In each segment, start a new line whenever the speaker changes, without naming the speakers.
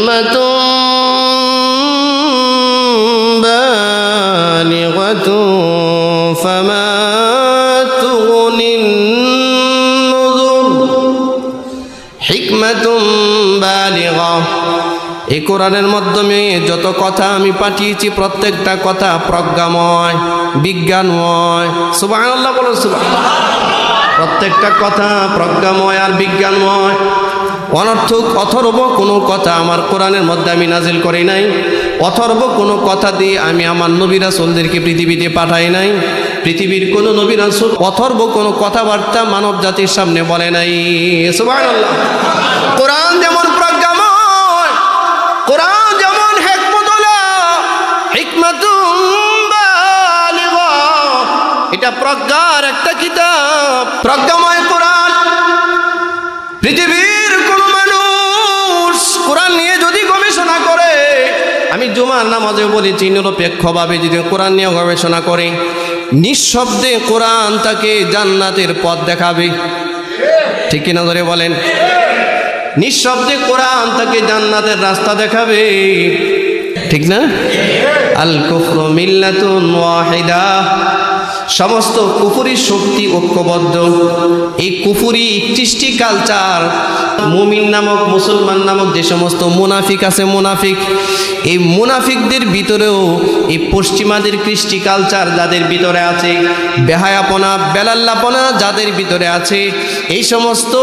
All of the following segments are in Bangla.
হিকমাতুম বালিগাতুম ফামা তুগনিন নুযুর। হিকমাতুম বালিগা, এই কোরআনের মাধ্যমে যত কথা আমি পাঠিয়েছি প্রত্যেকটা কথা প্রজ্ঞাময়, বিজ্ঞানময়। সুবহানাল্লাহ বলুন সুবহানাল্লাহ। প্রত্যেকটা কথা প্রজ্ঞাময় আর বিজ্ঞানময়। অনর্থক অথর্ব কোনো কথা আমার কোরআনের মধ্যে আমি নাজিল করি নাই। অথর্ব কোনো কথা দিয়ে আমি আমার নবী রাসূলদেরকে পৃথিবীতে পাঠাই নাই। পৃথিবীর কোনো নবী রাসূল অথর্ব কোনো কথাবার্তা মানব জাতির সামনে বলে নাই। সুবহানাল্লাহ। কোরআন যেমন প্রজ্ঞাময়, কোরআন যেমন হিকমতুল্লাহ, হিকমাতুম বালিগা, এটা প্রজ্ঞার একটা কিতাব, প্রজ্ঞাময় কোরআন। পৃথিবীর কোন মানুষ কোরআন নিয়ে যদি গবেষণা করে, আমি জুমার নামাজে বলেছি, নিরপেক্ষভাবে যদি কোরআন নিয়ে গবেষণা করে, নিঃশব্দে কোরআন তাকে জান্নাতের পথ দেখাবে। ঠিক কিনা ধরে বলেন? নিঃশব্দে কোরআন তাকে জান্নাতের রাস্তা দেখাবে। ঠিক না? আল কুফরু মিল্লাতুন ওয়াহিদা, সমস্ত কুফরি শক্তি ঐক্যবদ্ধ। এই কুফরি কৃষ্টি কালচার, মুমিন নামক মুসলমান নামক যে সমস্ত মুনাফিক আছে, মুনাফিক, এই মুনাফিকদের ভিতরেও এই পশ্চিমাদের কৃষ্টি কালচার যাদের ভিতরে আছে, বেহায়াপনা বেলাল্লাপনা যাদের ভিতরে আছে, এই সমস্ত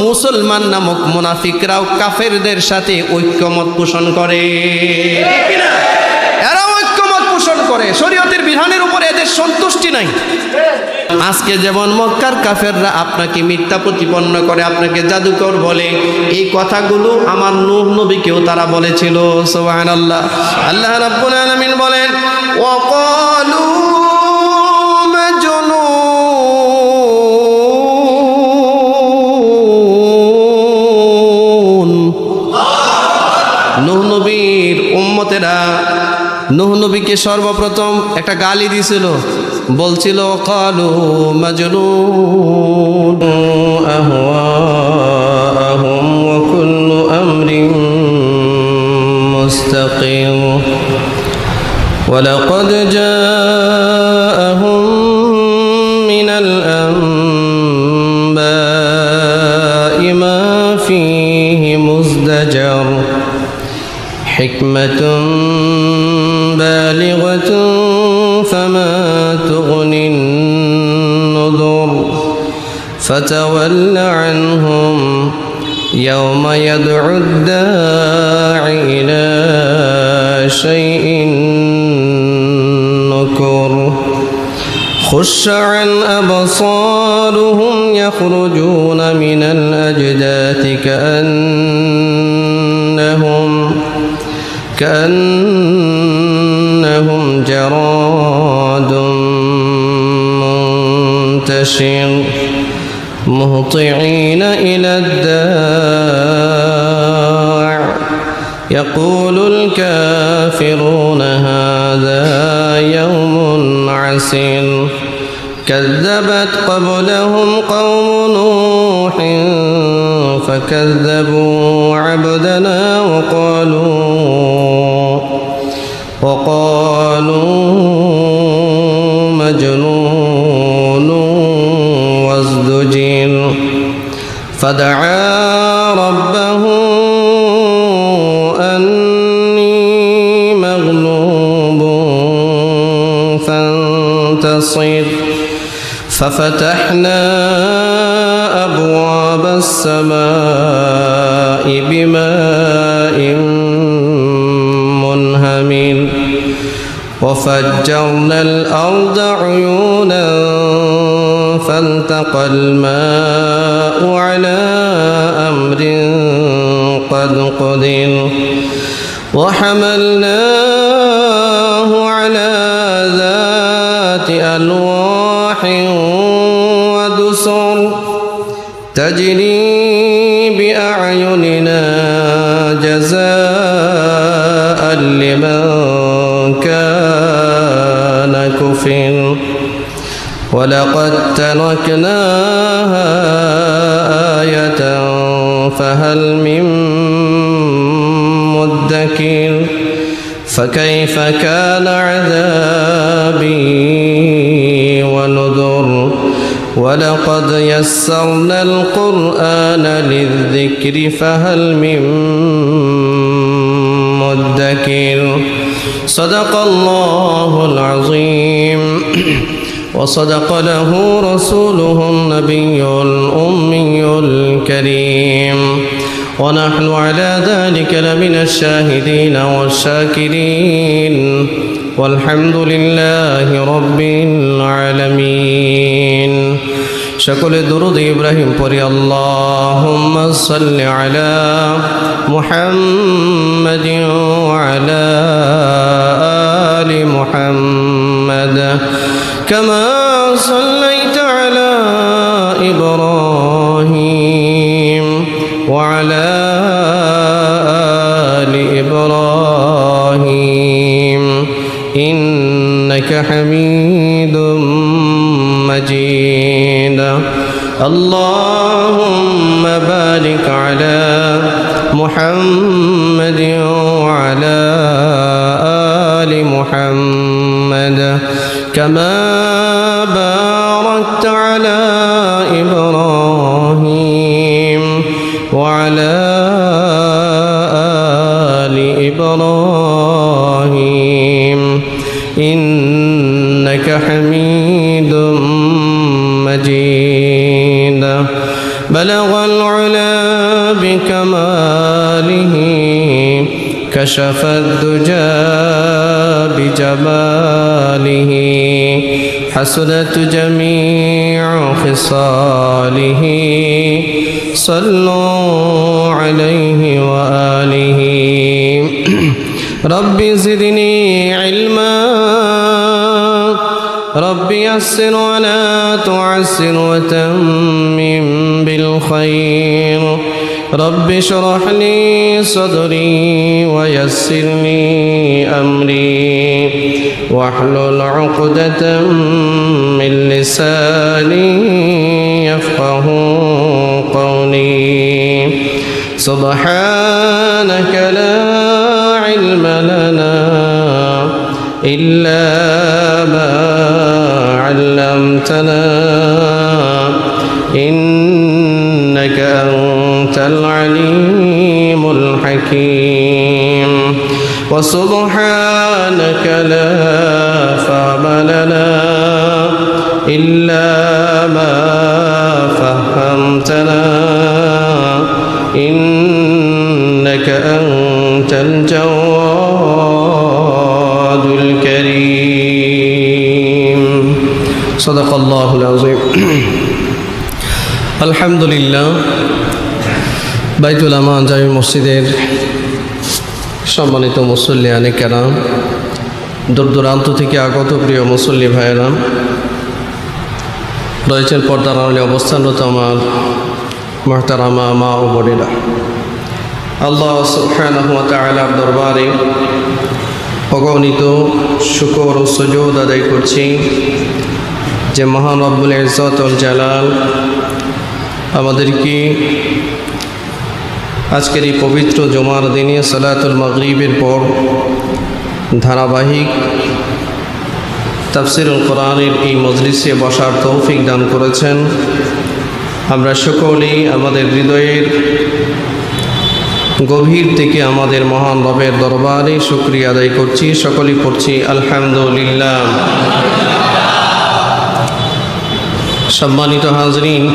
মুসলমান নামক মুনাফিকরাও কাফেরদের সাথে ঐক্যমত পোষণ করে। এরা ঐক্যমত পোষণ করে, শরীয়তের বিধানের উপরে এদের সন্তুষ্টি নাই। আজকে যেমন মক্কার কাফেররা আপনাকে মিথ্যা প্রতিপন্ন করে, আপনাকে জাদুকর বলে, এই কথাগুলো আমার নূহ নবীকেও তারা বলেছিল। সুবহানাল্লাহ। আল্লাহ রাব্বুল আলামিন বলেন, ওয়াকালু মাজনুন। নূহ নবীর উম্মতেরা নূহ নবীকে সর্বপ্রথম একটা গালি দিয়েছিল, বলছিল কালু মাজনুন আহওয়াহুম ওয়া কুল্লু আমরিন মুস্তাকিম ওয়া লাকাদ জাআহুম মিনাল আনবাই মা ফীহি মুজদাজার হিকমাতুন বালিগাতুন فما تغني النذر فتول عنهم يوم يدعو الداع إلى شيء نكر خش عن أبصارهم يخرجون من الأجداث كأنهم جراد منتشر مهطعين إلى الداع يقول الكافرون هذا يوم عسير كذبت قبلهم قوم نوح فكذبوا عبدنا وقالوا مجنون وازدجر فدعا ربه أني مغلوب فانتصر ففتحنا أبواب السماء بماء منهمر وفجرنا الأرض عيونا فالتقى الماء على أمر قد قدر وحملناه على ذات ألواح ودسر تجري بأعيننا جزاء لمن كان كفر ولقد تركناها آية فهل من مدكر مدكر فكيف كان عذابي ونذر ولقد يسرنا القرآن للذكر فهل من مدكر صدق الله العظيم وصدق له رسوله النبي الأمي الكريم ونحن على ذلك لمن الشاهدين والشاكرين والحمد لله رب العالمين شكل درود إبراهيم পড়ি اللهم صل على محمد وعلى آل محمد كما صليت على إبراهيم وعلى آل إبراهيم إنك حميد مجيد اللهم بارك على محمد وعلى آل محمد كما باركت على إبراهيم وعلى آل إبراهيم إنك حميد مجيد بلغ العلا بكماله كشف الدجى بجماله حسنت جميع خصاله صلوا عليه وآله رب زدني علما رب يسر ولا تعسر وتمم بالخير رب اشرح لي صدري ويسر لي أمري واحلل عقدة من لساني يفقه قولي سبحانك لا علم لنا إلا ما علمتنا إنك أنت العليم الحكيم وسبحانك لا فهم لنا إلا ما فهمتنا إنك أنت الجواد الكريم صدق الله العظيم الحمد لله বাইতুল আমান জামি মসজিদের সম্মানিত মুসল্লিয়ানে কেরাম দূর দূরান্ত থেকে আগত প্রিয় মুসল্লি ভাইয়েরা রয়েছেন পর্দার আড়ালে অবস্থানরত আমার মুহতারামা মা ও বোনেরা আল্লাহ সুবহানাহু ওয়া তাআলার দরবারে অগণিত শুকর ও সুজুদ আদায় করছি যে মহান রব্বুল ইজ্জত ওয়াল জালাল আমাদেরকে আজকের এই পবিত্র জুমার দিনে সালাতুল মাগরিবের পর ধারাবাহিক তাফসিরুল কোরআনের এই মজলিসে বসার তৌফিক দান করেছেন। আমরা সকলেই আমাদের হৃদয়ের গভীর থেকে আমাদের মহান রবের দরবারে শুকরিয়া আদায় করছি, সকলেই পড়ছি আলহামদুলিল্লাহ। সম্মানিত হাজরিন,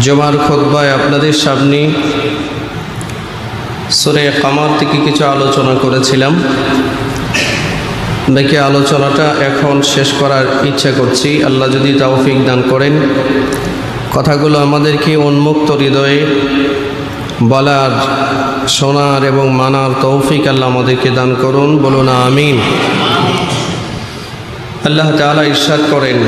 জুমার খুতবায় আপনাদের সামনে সূরা কামার থেকে কিছু আলোচনা করেছিলাম। বাকি আলোচনাটা এখন শেষ করার ইচ্ছা করছি, আল্লাহ যদি তৌফিক দান করেন। কথাগুলো আমাদেরকে উন্মুক্ত হৃদয়ে বলার, শোনার এবং মানার তৌফিক আল্লাহ আমাদেরকে দান করুন, বলুন আমিন। আল্লাহ তাআলা ইরশাদ করেন,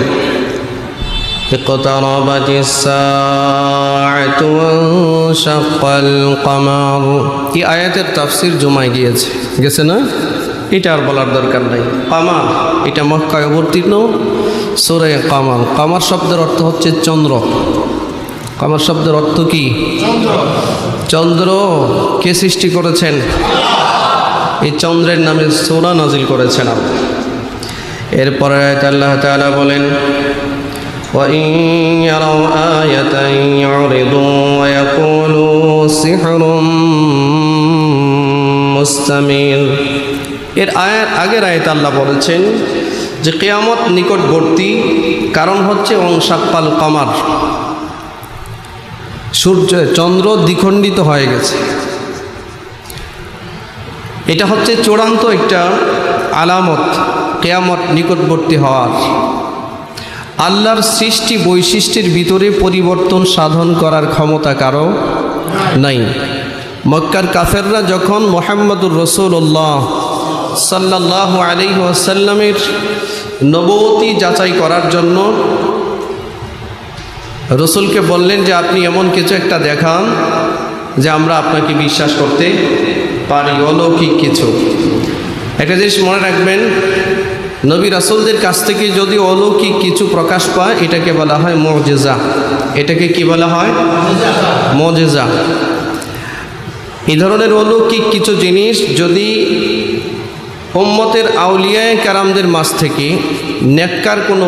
اقتربت الساعة وانشق القمر। এই আয়াতের তাফসীর জুমায় গেছে না, এটা আর বলার দরকার নাই। কামার এটা মক্কায় অবতীর্ণ সূরা কামার। কামার শব্দের অর্থ হচ্ছে চন্দ্র। কামার শব্দের অর্থ কি? চন্দ্র। চন্দ্র কে সৃষ্টি করেছেন? এই চন্দ্রের নামে সূরা নাজিল করেছেন আল্লাহ। এরপরে আল্লাহ তাআলা বলেন, وَإِن يَرَوْا آيَةً يُعْرِضُوا وَيَقُولُوا سِحْرٌ مُسْتَمِرٌ। এর আগের আয়াতে আল্লাহ বলেছেন যে কিয়ামত নিকটবর্তী, কারণ হচ্ছে ওয়ানশাক্কাল কমার, সূর্য চন্দ্র দ্বিখণ্ডিত হয়ে গেছে। এটা হচ্ছে চূড়ান্ত একটা আলামত কিয়ামত নিকটবর্তী হওয়ার। আল্লাহর সৃষ্টি বৈশিষ্ট্যের ভিতরে পরিবর্তন সাধন করার ক্ষমতা কারো নাই। মক্কার কাফেররা যখন মুহাম্মদুর রাসূলুল্লাহ সাল্লাল্লাহু আলাইহি ওয়াসাল্লামের নবুয়তি যাচাই করার জন্য রসুলকে বললেন যে আপনি এমন কিছু একটা দেখান যে আমরা আপনাকে বিশ্বাস করতে পারি, অলৌকিক কিছু। একটা জিনিস মনে রাখবেন, নবী রাসূলদের কাছ থেকে যদি অলৌকিক কিছু প্রকাশ পায় এটাকে বলা হয় মুজিজা। এটাকে কি বলা হয়? মুজিজা। এই ধরনের অলৌকিক কিছু জিনিস যদি উম্মতের আউলিয়ায়ে কেরামদের মাঝ থেকে, নেককার কোনো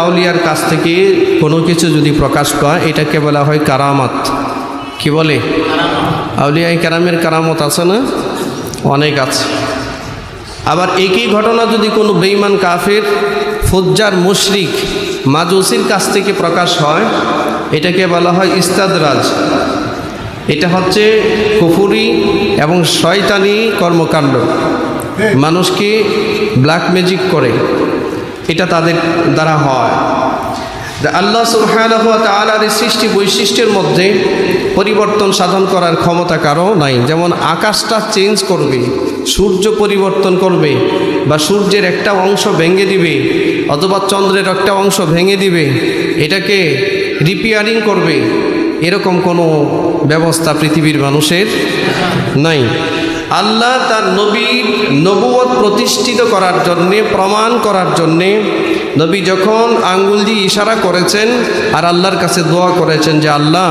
আউলিয়ার কাছ থেকে কোনো কিছু যদি প্রকাশ পায় এটাকে বলা হয় কারামাত। কি বলে? আউলিয়ায়ে কেরামের কারামত আছে না? অনেক আছে। আবার একই ঘটনা যদি কোনো বেঈমান কাফের, ফুজ্জার, মুশরিক, মাজুসির কাছ থেকে প্রকাশ হয় এটাকে বলা হয় ইস্তাদরাজ। এটা হচ্ছে কুফরি এবং শয়তানি কর্মকাণ্ড, মানুষকে ব্ল্যাক ম্যাজিক করে, এটা তাদের দ্বারা হয়। আল্লাহ সুবহানাহু ওয়া তাআলার সৃষ্টি বৈশিষ্ট্যের মধ্যে পরিবর্তন সাধন করার ক্ষমতা কারো নাই। যেমন আকাশটা চেঞ্জ করবে, সূর্য পরিবর্তন করবে, বা সূর্যের একটা অংশ ভেঙে দিবে, অথবা চন্দ্রের একটা অংশ ভেঙে দিবে, এটাকে রিপেয়ারিং করবে, এরকম কোনো ব্যবস্থা পৃথিবীর মানুষের নাই। আল্লাহ তার নবীর নবুয়ত প্রতিষ্ঠিত করার জন্যে, প্রমাণ করার জন্যে নবী যখন আঙ্গুল দিয়ে ইশারা করেছেন আর আল্লাহর কাছে দোয়া করেছেন যে আল্লাহ,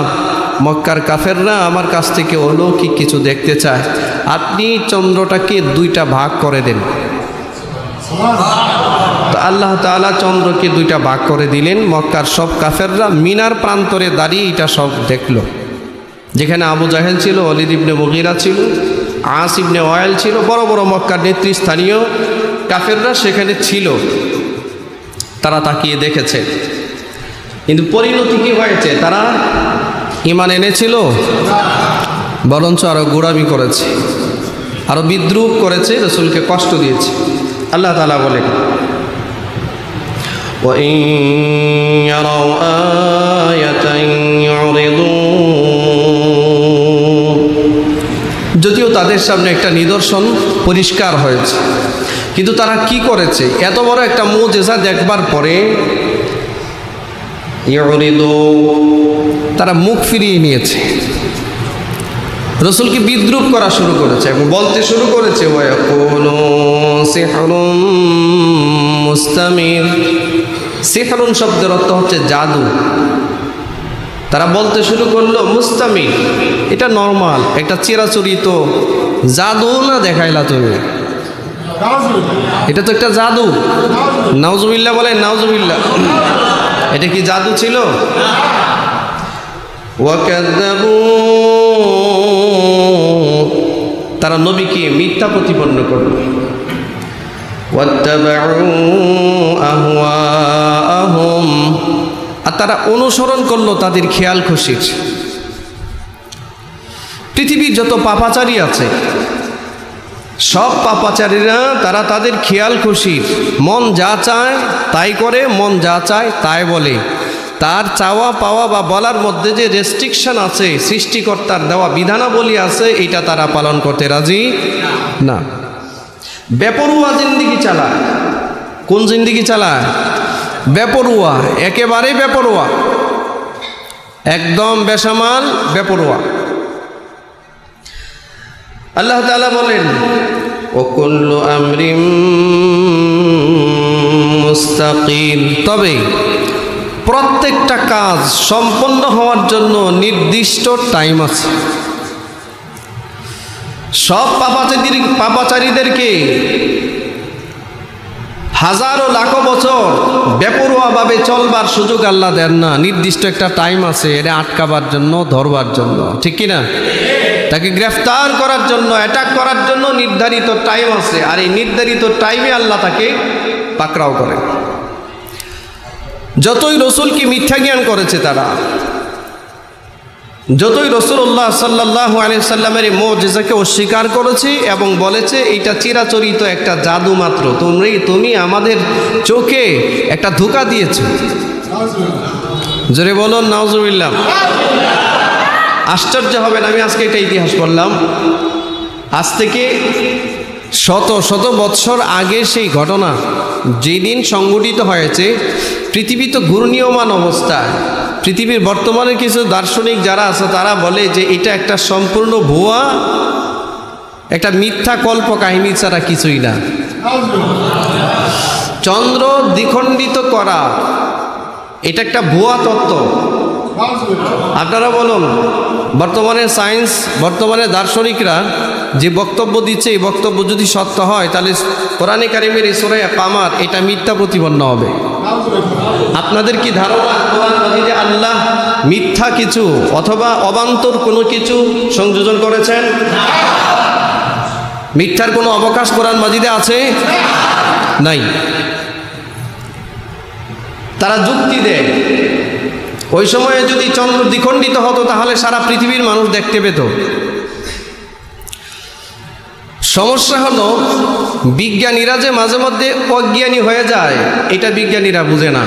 মক্কার কাফেররা আমার কাছ থেকে অলৌকিক কিছু দেখতে চায়, আপনি চন্দ্রটাকে দুইটা ভাগ করে দেন। তো আল্লাহ তাআলা চন্দ্রকে দুইটা ভাগ করে দিলেন। মক্কার সব কাফেররা মিনার প্রান্তরে দাঁড়িয়ে এটা সব দেখল। যেখানে আবু জাহেল ছিল, ওয়ালিদ ইবনে মুগীরা ছিল, আস ইবনে ওয়াইল ছিল, বড় বড় মক্কার নেতৃস্থানীয় কাফেররা সেখানে ছিল। তারা তাকিয়ে দেখেছে, কিন্তু পরিণতি কি হয়েছে? তারা ঈমান এনেছিল, বরঞ্চ আরো গোঁড়ামি করেছে, আরো বিদ্রুপ করেছে, রাসূলকে কষ্ট দিয়েছে। আল্লাহ তাআলা বলেন, وَإِن يَرَوْا آيَةً يُعْرِضُوا। যদিও তাদের সামনে একটা নিদর্শন পরিষ্কার হয়েছে, কিন্তু তারা কি করেছে? এত বড় একটা মুজিজা দেখবার পরে তারা মুখ ফিরিয়ে নিয়েছে, রসুলকে বিদ্রুপ করা শুরু করেছে এবং বলতে শুরু করেছে সিহরুন মুস্তামির। সিহরুন শব্দের অর্থ হচ্ছে জাদু। তারা বলতে শুরু করলো মুস্তামির, এটা নর্মাল একটা চিরাচরিত জাদু না দেখাইলা তুমি, এটা তো একটা জাদু। নাউজুবিল্লাহ বলেন, নাউজুবিল্লাহ। এটা কি জাদু ছিল? ওয়াকাযাবু, তারা নবীকে মিথ্যা প্রতিপন্ন করল। ওয়াত্তাবাউ আহওয়াআহুম, আর তারা অনুসরণ করলো তাদের খেয়াল খুশির। পৃথিবীর যত পাপাচারী আছে সব পাপাচারীরা তারা তাদের খেয়াল খুশির, মন যা চায় তাই করে, মন যা চায় তাই বলে। তার চাওয়া পাওয়া বা বলার মধ্যে যে রেস্ট্রিকশন আছে, সৃষ্টিকর্তার দেওয়া বিধানাবলী আছে, এটা তারা পালন করতে রাজি না। বেপরুয়া জিন্দিগি চালায়। কোন জিন্দিগি চালায়? বেপরুয়া, একেবারে বেপরুয়া, একদম বেসামাল বেপরুয়া। আল্লাহ তাআলা বলেন, ওয়াকুল্লু আমরিন মুস্তাকিম, তবে প্রত্যেকটা কাজ সম্পন্ন হওয়ার জন্য নির্দিষ্ট টাইম আছে। সব পাপাচারীদেরকে হাজারো লাখো বছর বেপরোয়াভাবে চলবার সুযোগ আল্লাহ দেন না। নির্দিষ্ট একটা টাইম আছে এটা আটকাবার জন্য, ধরবার জন্য, ঠিক কিনা? তাকে গ্রেফতার করার জন্য, অ্যাটাক করার জন্য নির্ধারিত টাইম আছে, আর এই নির্ধারিত টাইমে আল্লাহ তাকে পাকড়াও করে। যতই রসুলকে মিথ্যা জ্ঞান করেছে তারা, যতই রাসূলুল্লাহ সাল্লাল্লাহু আলাইহি সাল্লামের এই মুজিজাকে অস্বীকার করেছে এবং বলেছে এটা চিরাচরিত একটা জাদু মাত্র, তুমি আমাদের চোখে একটা ধোঁকা দিয়েছো। জোরে বলুন নাউজুবিল্লাহ। আশ্চর্য হবেন, আমি আজকে একটা ইতিহাস পড়লাম, আজ থেকে শত শত বৎসর আগে সেই ঘটনা যেদিন সংঘটিত হয়েছে। পৃথিবী তো ঘূর্ণীয়মান অবস্থা। পৃথিবীর বর্তমানে কিছু দার্শনিক যারা আছে তারা বলে যে এটা একটা সম্পূর্ণ ভুয়া, একটা মিথ্যা কল্প কাহিনী ছাড়া কিছুই না। চন্দ্র দ্বিখণ্ডিত করা এটা একটা ভুয়া তত্ত্ব। আপনারা বলুন, বর্তমানে সায়েন্স, বর্তমানে দার্শনিকরা যে বক্তব্য দিচ্ছে, এই বক্তব্য যদি সত্য হয় তাহলে কোরআনে কারিমের এই সূরা কামার এটা মিথ্যা প্রতিপন্ন হবে। আপনাদের কি ধারণা কোরআন মাজিদে আল্লাহ মিথ্যা কিছু অথবা অবান্তর কোনো কিছু সংযোজন করেছেন? মিথ্যার কোনো অবকাশ কোরআন মাজিদে আছে? নাই। তারা যুক্তি দেয় ওই সময়ে যদি চন্দ্র দ্বিখণ্ডিত হতো তাহলে সারা পৃথিবীর মানুষ দেখতে পেত। সমস্যা হলো বিজ্ঞানীরা যে মাঝে মধ্যে অজ্ঞানী হয়ে যায়, এটা বিজ্ঞানীরা বুঝে না,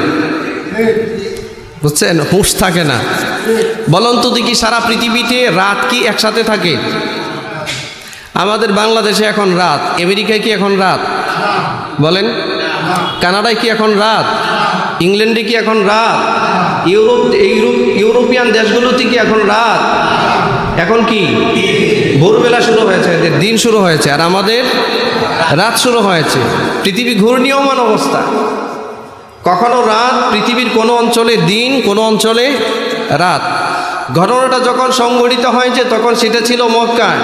বুঝছেন? হুঁশ থাকে না। বলুন তো দেখি, সারা পৃথিবীতে রাত কি একসাথে থাকে? আমাদের বাংলাদেশে এখন রাত, আমেরিকায় কি এখন রাত? বলেন, কানাডায় কি এখন রাত? ইংল্যান্ডে কি এখন রাত? ইউরোপিয়ান দেশগুলোতে কি এখন রাত? এখন কি ভোরবেলা শুরু হয়েছে, দিন শুরু হয়েছে, আর আমাদের রাত শুরু হয়েছে। পৃথিবী ঘূর্ণীয়মান অবস্থা, কখনো রাত, পৃথিবীর কোনো অঞ্চলে দিন, কোনো অঞ্চলে রাত। ঘটনাটা যখন সংঘটিত হয়েছে তখন সেটা ছিল মক্কায়,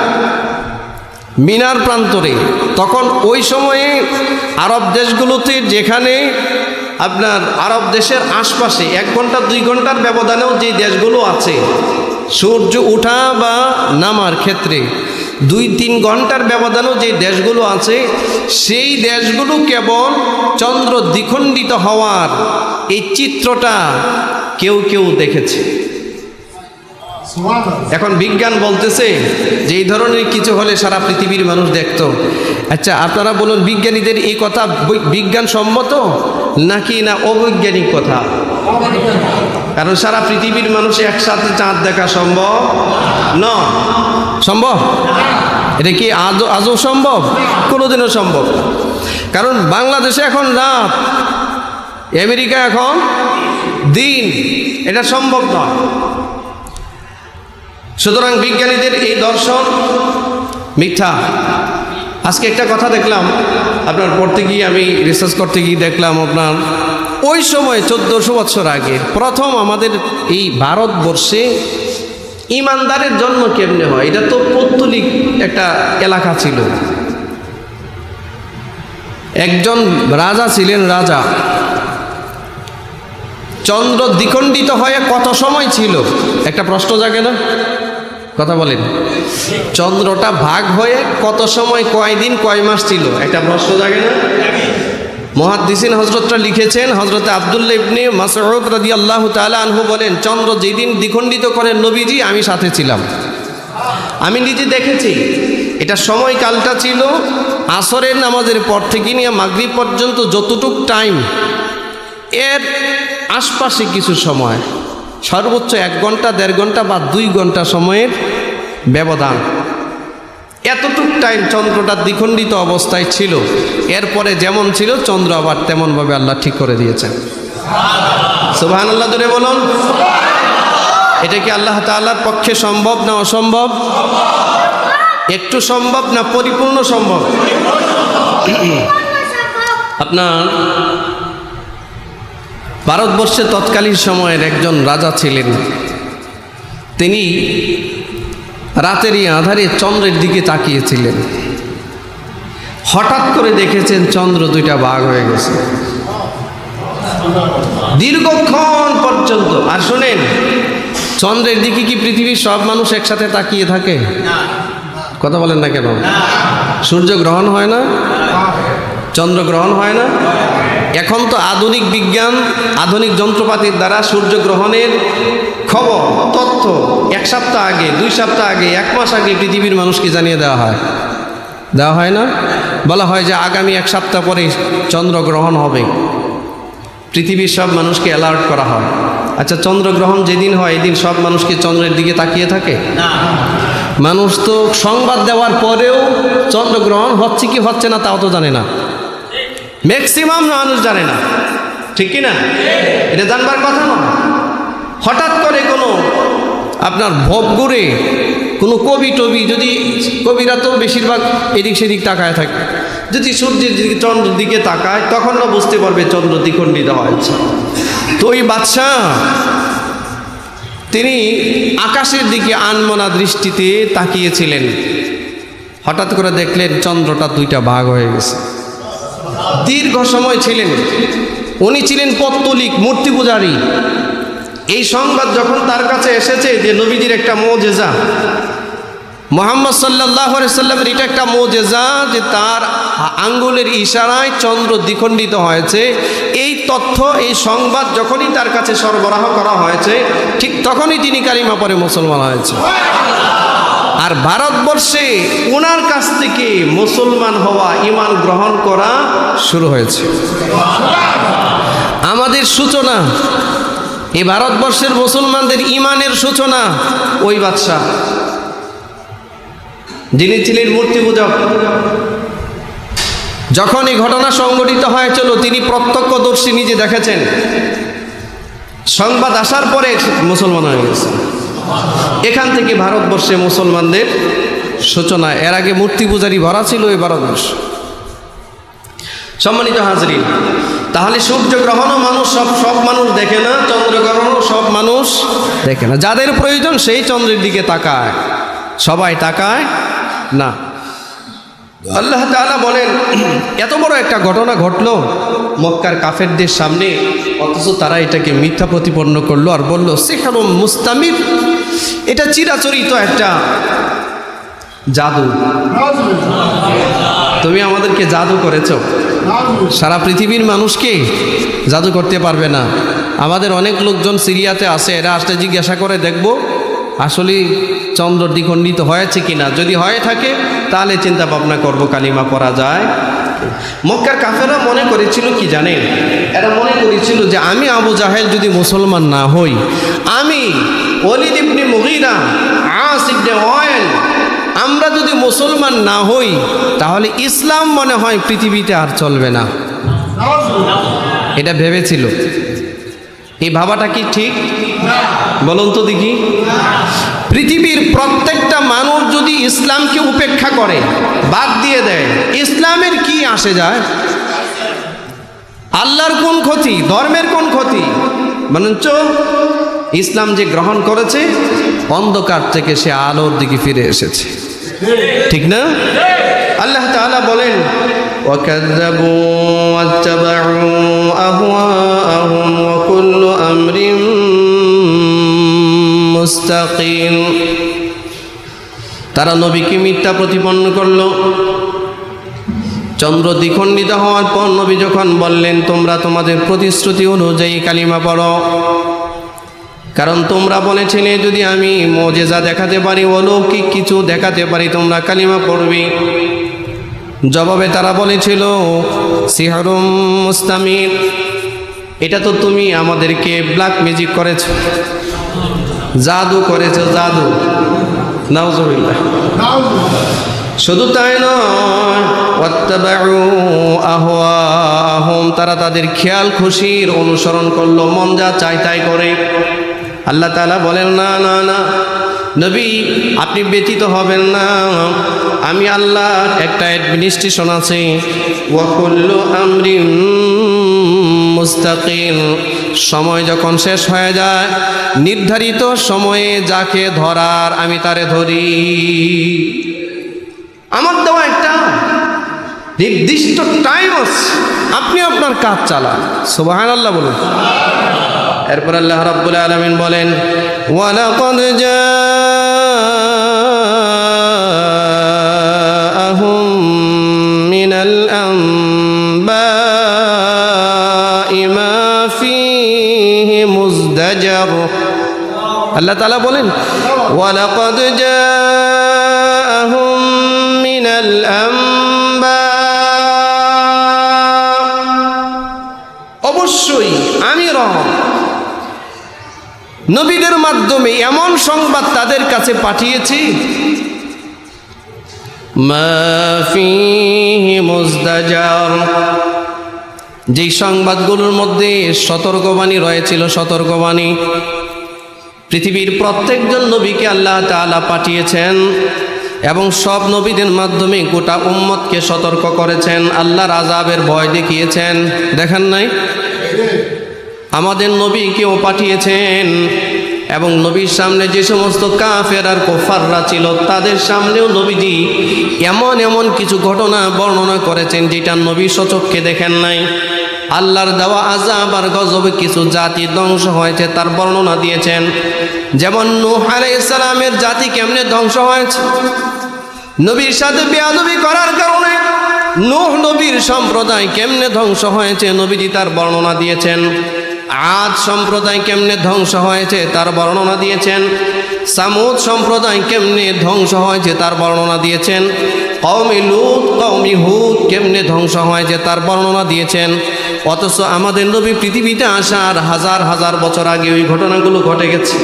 মিনার প্রান্তরে। তখন ওই সময়ে আরব দেশগুলোতে, যেখানে আপনার আরব দেশের আশপাশে 1 ঘন্টা 2 ঘন্টার ব্যবধানেও যে দেশগুলো আছে, সূর্য ওঠা বা নামার ক্ষেত্রে 2-3 ঘন্টার ব্যবধানেও যে দেশগুলো আছে, সেই দেশগুলো কেবল চন্দ্র দ্বিখণ্ডিত হওয়ার এই চিত্রটা কেউ কেউ দেখেছে। এখন বিজ্ঞান বলতেছে যে এই ধরনের কিছু হলে সারা পৃথিবীর মানুষ দেখত। আচ্ছা, আপনারা বলুন, বিজ্ঞানীদের এই কথা বিজ্ঞানসম্মত নাকি না অবৈজ্ঞানিক কথা? কারণ সারা পৃথিবীর মানুষ একসাথে চাঁদ দেখা সম্ভব নয়। সম্ভব? এটা কি আজও সম্ভব? কোনোদিনও সম্ভব। কারণ বাংলাদেশে এখন রাত, আমেরিকা এখন দিন, এটা সম্ভব নয়। সুতরাং বিজ্ঞানীদের এই দর্শন মিথ্যা। আজকে একটা কথা দেখলাম, আপনার পড়তে গিয়ে, আমি রিসার্চ করতে গিয়ে দেখলাম, আপনার ওই সময় 1400 বছর আগে প্রথম আমাদের এই ভারতবর্ষে ইমানদারের জন্ম কেমনে হয়, এটা তো পৌত্তলিক একটা এলাকা ছিল। একজন রাজা ছিলেন, রাজা চন্দ্র দ্বিখণ্ডিত হয়ে কত সময় ছিল? একটা প্রশ্ন জাগে না? কথা বলেন। চন্দ্রটা ভাগ হয়ে কত সময়, কয় দিন, কয় মাস ছিল? একটা প্রশ্ন জাগে না? মুহাদ্দিসিন হযরতরা লিখেছেন, হযরত আব্দুল্লাহ ইবনে মাসউদ রাদিয়াল্লাহু তাআলা আনহু বলেন, চন্দ্র যেদিন দ্বিখণ্ডিত করেন নবীজি, আমি সাথে ছিলাম, আমি নিজে দেখেছি। এটা সময়কালটা ছিল আসরের নামাজের পর থেকে নিয়ে মাগরিব পর্যন্ত যতটুক টাইম, এর আশপাশে কিছু সময়, সর্বোচ্চ 1 ঘন্টা 1.5 ঘন্টা বা 2 ঘন্টা সময়ের ব্যবধান, এতটুক টাইম চন্দ্রটা দ্বিখণ্ডিত অবস্থায় ছিল। এরপরে যেমন ছিল চন্দ্র আবার তেমনভাবে আল্লাহ ঠিক করে দিয়েছেন। সুবহানাল্লাহ, জোরে বলুন। এটা কি আল্লাহ তাআলার পক্ষে সম্ভব না অসম্ভব? একটু সম্ভব না পরিপূর্ণ সম্ভব? আপনার ভারতবর্ষে তৎকালীন সময়ের একজন রাজা ছিলেন, তিনি রাতেরই আধারে চন্দ্রের দিকে তাকিয়েছিলেন। হঠাৎ করে দেখেছেন চন্দ্র দুইটা ভাগ হয়ে গেছে দীর্ঘক্ষণ পর্যন্ত। আর শোনেন, চন্দ্রের দিকে কি পৃথিবীর সব মানুষ একসাথে তাকিয়ে থাকে? কথা বলেন না কেন? সূর্য গ্রহণ হয় না, চন্দ্রগ্রহণ হয় না। এখন তো আধুনিক বিজ্ঞান, আধুনিক যন্ত্রপাতির দ্বারা সূর্যগ্রহণের খবর, তথ্য 1 সপ্তাহ আগে, 2 সপ্তাহ আগে, 1 মাস আগে পৃথিবীর মানুষকে জানিয়ে দেওয়া হয় না? বলা হয় যে আগামী 1 সপ্তাহ পরে চন্দ্রগ্রহণ হবে, পৃথিবীর সব মানুষকে অ্যালার্ট করা হয়। আচ্ছা, চন্দ্রগ্রহণ যেদিন হয় এদিন সব মানুষকে চন্দ্রের দিকে তাকিয়ে থাকে? মানুষ তো সংবাদ দেওয়ার পরেও চন্দ্রগ্রহণ হচ্ছে কি হচ্ছে না তাও তো জানে না। ম্যাক্সিমাম মানুষ জানে না, ঠিক কি না? এটা জানবার কথা না। হঠাৎ করে কোনো আপনার ভবঘুরে কোনো কবি টবি, যদি কবিরা তো বেশিরভাগ এদিক সেদিক তাকায় থাকে, যদি সূর্যের দিকে চন্দ্রের দিকে তাকায় তখন না বুঝতে পারবে চন্দ্র দ্বিখণ্ডিত হয়েছে। তো ওই বাদশাহ তিনি আকাশের দিকে আনমনা দৃষ্টিতে তাকিয়েছিলেন। হঠাৎ করে দেখলেন চন্দ্রটা 2টা ভাগ হয়ে গেছে। দীর্ঘ সময় ছিলেন, উনি ছিলেন পত্তলিক, মূর্তি পূজারী। এই সংবাদ যখন তার কাছে এসেছে যে নবীজির একটা মুজিজা, মুহাম্মদ সাল্লাল্লাহু আলাইহি সাল্লামের এটা একটা মুজিজা যে তার আঙ্গুলের ইশারায় চন্দ্র দ্বিখণ্ডিত হয়েছে, এই তথ্য, এই সংবাদ যখনই তার কাছে সরবরাহ করা হয়েছে ঠিক তখনই তিনি কালিমা পড়ে মুসলমান হয়েছে। আর ভারতবর্ষে ওনার কাছ থেকে মুসলমান হওয়া, ঈমান গ্রহণ করা শুরু হয়েছে। আমাদের সূচনা, এই ভারতবর্ষের মুসলমানদের ঈমানের সূচনা ওই বাদশাহ, যিনি ছিলেন মূর্তি পূজক। যখন এই ঘটনা সংঘটিত হয়েছিল তিনি প্রত্যক্ষদর্শী, নিজে দেখেছেন। সংবাদ আসার পরে মুসলমান হয়ে গেছে। এখান থেকে ভারতবর্ষে মুসলমানদের সূচনা। এর আগে মূর্তি পূজারি ভরা ছিল এই ভারতবর্ষ। সম্মানিত হাজরিন, তাহলে সূর্যগ্রহণও মানুষ সব মানুষ দেখে না, চন্দ্রগ্রহণও সব মানুষ দেখে না। যাদের প্রয়োজন সেই চন্দ্রের দিকে তাকায়, সবাই তাকায় না। আল্লাহ তাআলা বলেন, এত বড় একটা ঘটনা ঘটলো মক্কার কাফেরদের সামনে, অথচ তারা এটাকে মিথ্যা প্রতিপন্ন করলো আর বলল সিহরুম মুস্তামির, এটা চিরাচরিত একটা জাদু। তুমি আমাদেরকে জাদু করেছো। সারা পৃথিবীর মানুষকে জাদু করতে পারবে না। আমাদের অনেক লোকজন সিরিয়াতে আছে, এরা আসলে জিজ্ঞাসা করে দেখবো আসলে চন্দ্র দ্বিখণ্ডিত হয়েছে কিনা। যদি হয়ে থাকে তাহলে চিন্তা ভাবনা করবো কালিমা পড়া যায়। মক্কার কাফেররা মনে করেছিল কি জানেন? এরা মনে করেছিল যে আমি আবু জাহেল যদি মুসলমান না হই, আমি ওয়ালিদ ইবনে মুগীরা, আস ইবনে ওয়াইল, আমরা যদি মুসলমান না হই তাহলে ইসলাম মনে হয় পৃথিবীতে আর চলবে না। এটা ভেবেছিল। এই ভাবাটা কি ঠিক? বলুন তো দেখি। পৃথিবীর প্রত্যেকটা মানুষ যদি ইসলামকে উপেক্ষা করে, বাদ দিয়ে দেয়, ইসলামের কি আসে যায়? আল্লাহর কোন ক্ষতি, ধর্মের কোন ক্ষতি? বরঞ্চ ইসলাম যে গ্রহণ করেছে অন্ধকার থেকে সে আলোর দিকে ফিরে এসেছে, ঠিক না? আল্লাহ তাআলা বলেন ওয়াকাযযাবু ওয়াত্তাবাউ আহওয়াআহুম ওয়া কুল্লু আমরিন মুস্তাকিম। তারা নবীকে মিথ্যা প্রতিপন্ন করল। চন্দ্র দ্বিখণ্ডিত হওয়ার পর নবী যখন বললেন তোমরা তোমাদের প্রতিশ্রুতি অনুযায়ী কালিমা পড়ো, কারণ তোমরা বলেছিলে যদি আমি মুজিজা দেখাতে পারি, অলৌকিক কিছু দেখাতে পারি তোমরা কালিমা পড়বে। জবাবে তারা বলেছিল সিহরুম মুস্তামির, এটা তো তুমি আমাদেরকে ব্ল্যাক ম্যাজিক করেছো, জাদু করেছো, জাদু। নাউজুবিল্লাহ। শুধু তাই নয়, ওয়াত্তাবাউ আহওয়াআহুম, তারা তাদের খেয়াল খুশির অনুসরণ করলো, মন যা চাই তাই করে। আল্লাহ তাআলা বলেন না না না নবী, আপনি ব্যতীত হবেন না। আমি আল্লাহ একটা অ্যাডমিনিস্ট্রেশন আছে, ওয়া কুল্লু আমরিন মুস্তাকিম, সময় যখন শেষ হয়ে যায়, নির্ধারিত সময়ে যাকে ধরার আমি তারে ধরি। আমার দেওয়া একটা নির্দিষ্ট টাইম আছে, আপনি আপনার কাজ চালান। সুবহানাল্লাহ বলুন। এরপর আল্লাহ রাব্বুল আলামিন বলেন, ওয়ালাকাদ জাআহুম মিনাল আনবাই মা ফীহি মুজদাজার। আল্লাহ তাআলা বলেন, ওয়ালাকাদ জাআহুম মিনাল আনবা, অবশ্যই আমি রহমান নবীদের মাধ্যমে এমন সংবাদ তাদের কাছে পাঠিয়েছি, মা ফীহি মুজদাজার, যেই সংবাদগুলোর মধ্যে সতর্কবাণী রয়েছিল। সতর্কবাণী পৃথিবীর প্রত্যেকজন নবীকে আল্লাহ তাআলা পাঠিয়েছেন এবং সব নবীদের মাধ্যমে গোটা উম্মতকে সতর্ক করেছেন, আল্লাহর আযাবের ভয় দেখিয়েছেন। দেখেন নাই? আমাদের নবীকেও পাঠিয়েছেন এবং নবীর সামনে যে সমস্ত কাফের আর কুফাররা ছিল তাদের সামনেও নবীজি এমন এমন কিছু ঘটনা বর্ণনা করেছেন যেটা নবী স্বচক্ষে দেখেন নাই। আল্লাহর দেওয়া আযাব আর গজবে কিছু জাতি ধ্বংস হয়েছে তার বর্ণনা দিয়েছেন। যেমন নূহ আলাইহিস সালামের জাতি কেমনে ধ্বংস হয়েছে, নবীর সাথে বেয়াদবি করার কারণে নূহ নবীর সম্প্রদায় কেমনে ধ্বংস হয়েছে নবীজি তার বর্ণনা দিয়েছেন। আদ সম্প্রদায় কেমনে ধ্বংস হয়েছে তার বর্ণনা দিয়েছেন। সামুদ সম্প্রদায় কেমনে ধ্বংস হয়েছে তার বর্ণনা দিয়েছেন। কওমে লূত কওমে হুদ কেমনে ধ্বংস হয়েছে তার বর্ণনা দিয়েছেন। অথচ আমাদের নবী পৃথিবীতে আসার হাজার হাজার বছর আগে ওই ঘটনাগুলো ঘটে গেছে,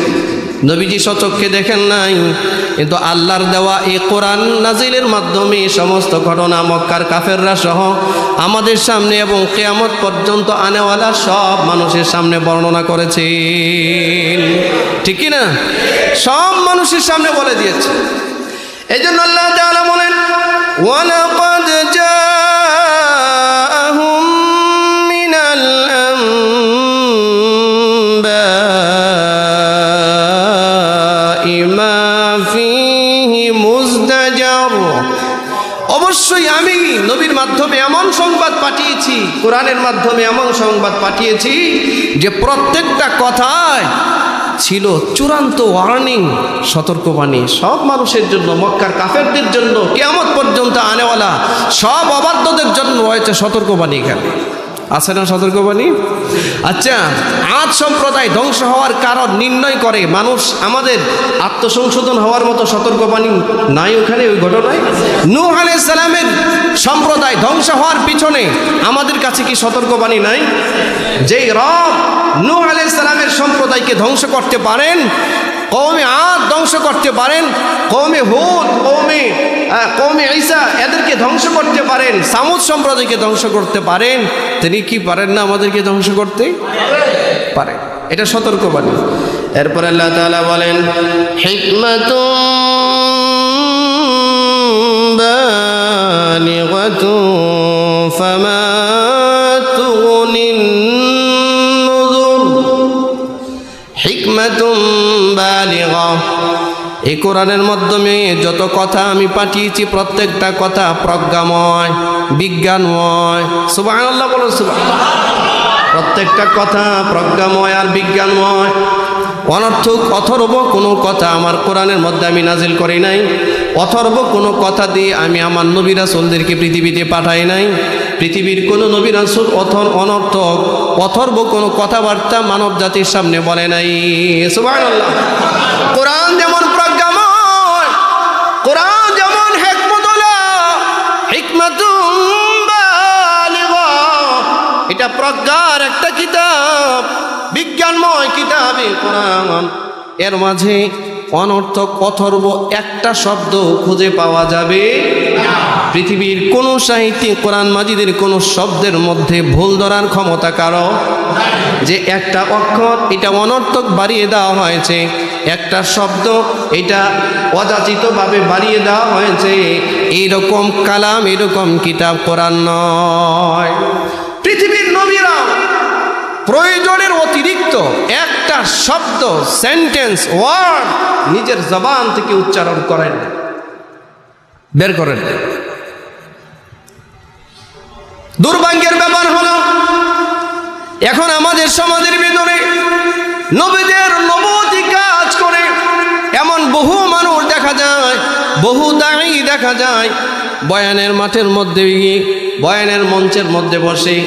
নবীজি স্বচক্ষে দেখেন নাই। কিন্তু আল্লাহর দেওয়া এই কোরআন নাজিলের মাধ্যমে সমস্ত ঘটনা মক্কার কাফেররা সহ আমাদের সামনে এবং কিয়ামত পর্যন্ত আনেওয়ালা সব মানুষের সামনে বর্ণনা করেছেন। ঠিক কি না? সব মানুষের সামনে বলে দিয়েছে। এই জন্য আল্লাহ তাআলা বলেন, ওয়ালাকাদ জাআহুম মিনাল আনবাই মা ফীহি মুজদাজার, অবশ্যই আমি নবীর মাধ্যমে এমন সংবাদ পাঠিয়েছি, কোরআনের মাধ্যমে এমন সংবাদ পাঠিয়েছি যে প্রত্যেকটা কথায় ছিল চূড়ান্ত ওয়ার্নিং, সতর্কবাণী সব মানুষের জন্য, মক্কার কাফেরদের জন্য, কিয়ামত পর্যন্ত আনেওয়ালা সব অবাধ্যদের জন্য রয়েছে সতর্কবাণী। এখানে আছে না সতর্কবাণী? আচ্ছা, আদ সম্প্রদায় ধ্বংস হওয়ার কারণ নির্ণয় করে মানুষ, আমাদের আত্মসংশোধন হওয়ার মতো সতর্কবাণী নাই ওখানে ওই ঘটনায়? নূহ আলাইহিস সালামের সম্প্রদায় ধ্বংস হওয়ার পিছনে আমাদের কাছে কি সতর্কবাণী নাই? যেই রব নূহ আলাইহিস সালামের সম্প্রদায়কে ধ্বংস করতে পারেন, কওমে আদ ধ্বংস করতে পারেন, কওমে হুদ কওমে ঈসা এদেরকে ধ্বংস করতে পারেন, সামুদ সম্প্রদায়কে ধ্বংস করতে পারেন, তিনি কি পারেন না আমাদেরকে ধ্বংস করতে পারেন? এটা সতর্কবাণী। এরপর আল্লাহ তাআলা বলেন, হিকমাতুম বালিগাতুম ফামা তুগনিন নুযুর। হিকমাতুম বালিগা, এই কোরআনের মাধ্যমে যত কথা আমি পাঠিয়েছি প্রত্যেকটা কথা প্রজ্ঞাময়, বিজ্ঞানময়। সুবহানাল্লাহ বলো সুবহানাল্লাহ। প্রত্যেকটা কথা প্রজ্ঞাময় আর বিজ্ঞানময়। অনর্থক অথর্ব কোনো কথা আমার কোরআনের মধ্যে আমি নাজিল করি নাই। অথর্ব কোনো কথা দিয়ে আমি আমার নবী রাসূলদেরকে পৃথিবীতে পাঠাই নাই। পৃথিবীর কোনো নবী রাসূল অনর্থক অথর্ব কোনো কথাবার্তা মানব জাতির সামনে বলে নাই। সুবহানাল্লাহ। কোরআন যেমন প্রজ্ঞাময়, কোরআন যেমন হিকমতুল্লাহ, হিকমাতুম বালিগা, এটা প্রজ্ঞার একটা কিতাব, বিজ্ঞানময় কিতাবে কোরআন। এর মাঝে অনর্থক অথর্ব একটা শব্দ খুঁজে পাওয়া যাবে না। পৃথিবীর কোন সাহিত্যে কোরআন মাজিদের কোন শব্দের মধ্যে ভুল ধরার ক্ষমতা কারো যে একটা অক্ষর এটা অনর্থক বাড়িয়ে দেওয়া হয়েছে, একটা শব্দ এটা অযাচিতভাবে বাড়িয়ে দেওয়া হয়েছে, এইরকম কালাম, এরকম কিতাব কোরআন নয়। পৃথিবীর নবীরা প্রয়োজনের অতিরিক্ত একটা শব্দ, সেন্টেন্স, ওয়ার্ড নিজের জবান থেকে উচ্চারণ করেন, বের করেন। দুর্ভাগ্যের ব্যাপার হলো এখন আমাদের সমাজের ভিতরে নবীদের নবুয়তি কাজ করে এমন বহু মানুষ দেখা যায়, বহু দাঈ দেখা যায়, বয়ানের মাঠের মধ্যে গিয়ে বয়ানের মঞ্চের মধ্যে বসে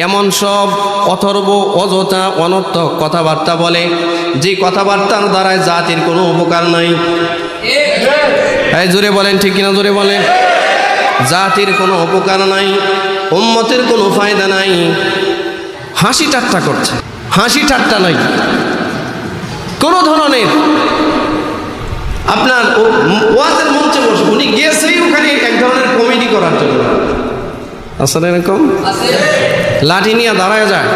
এমন সব অথর্ব অযথা অনর্থক কথাবার্তা বলে, যে কথাবার্তার দ্বারায় জাতির কোনো উপকার নাই। এই জোরে বলেন, ঠিক কিনা জোরে বলেন। জাতির কোনো উপকার নাই, উম্মতের কোনো ফায়দা নাই। হাসি ঠাট্টা করছে, হাসি ঠাট্টা নাই কোনো ধরনের। আপনার ওয়াজের মঞ্চে বসে উনি গিয়েছেই ওখানে এক ধরনের কমেডি করার জন্য, আসলে এরকম লাঠি নিয়ে দাঁড়ায় যায়।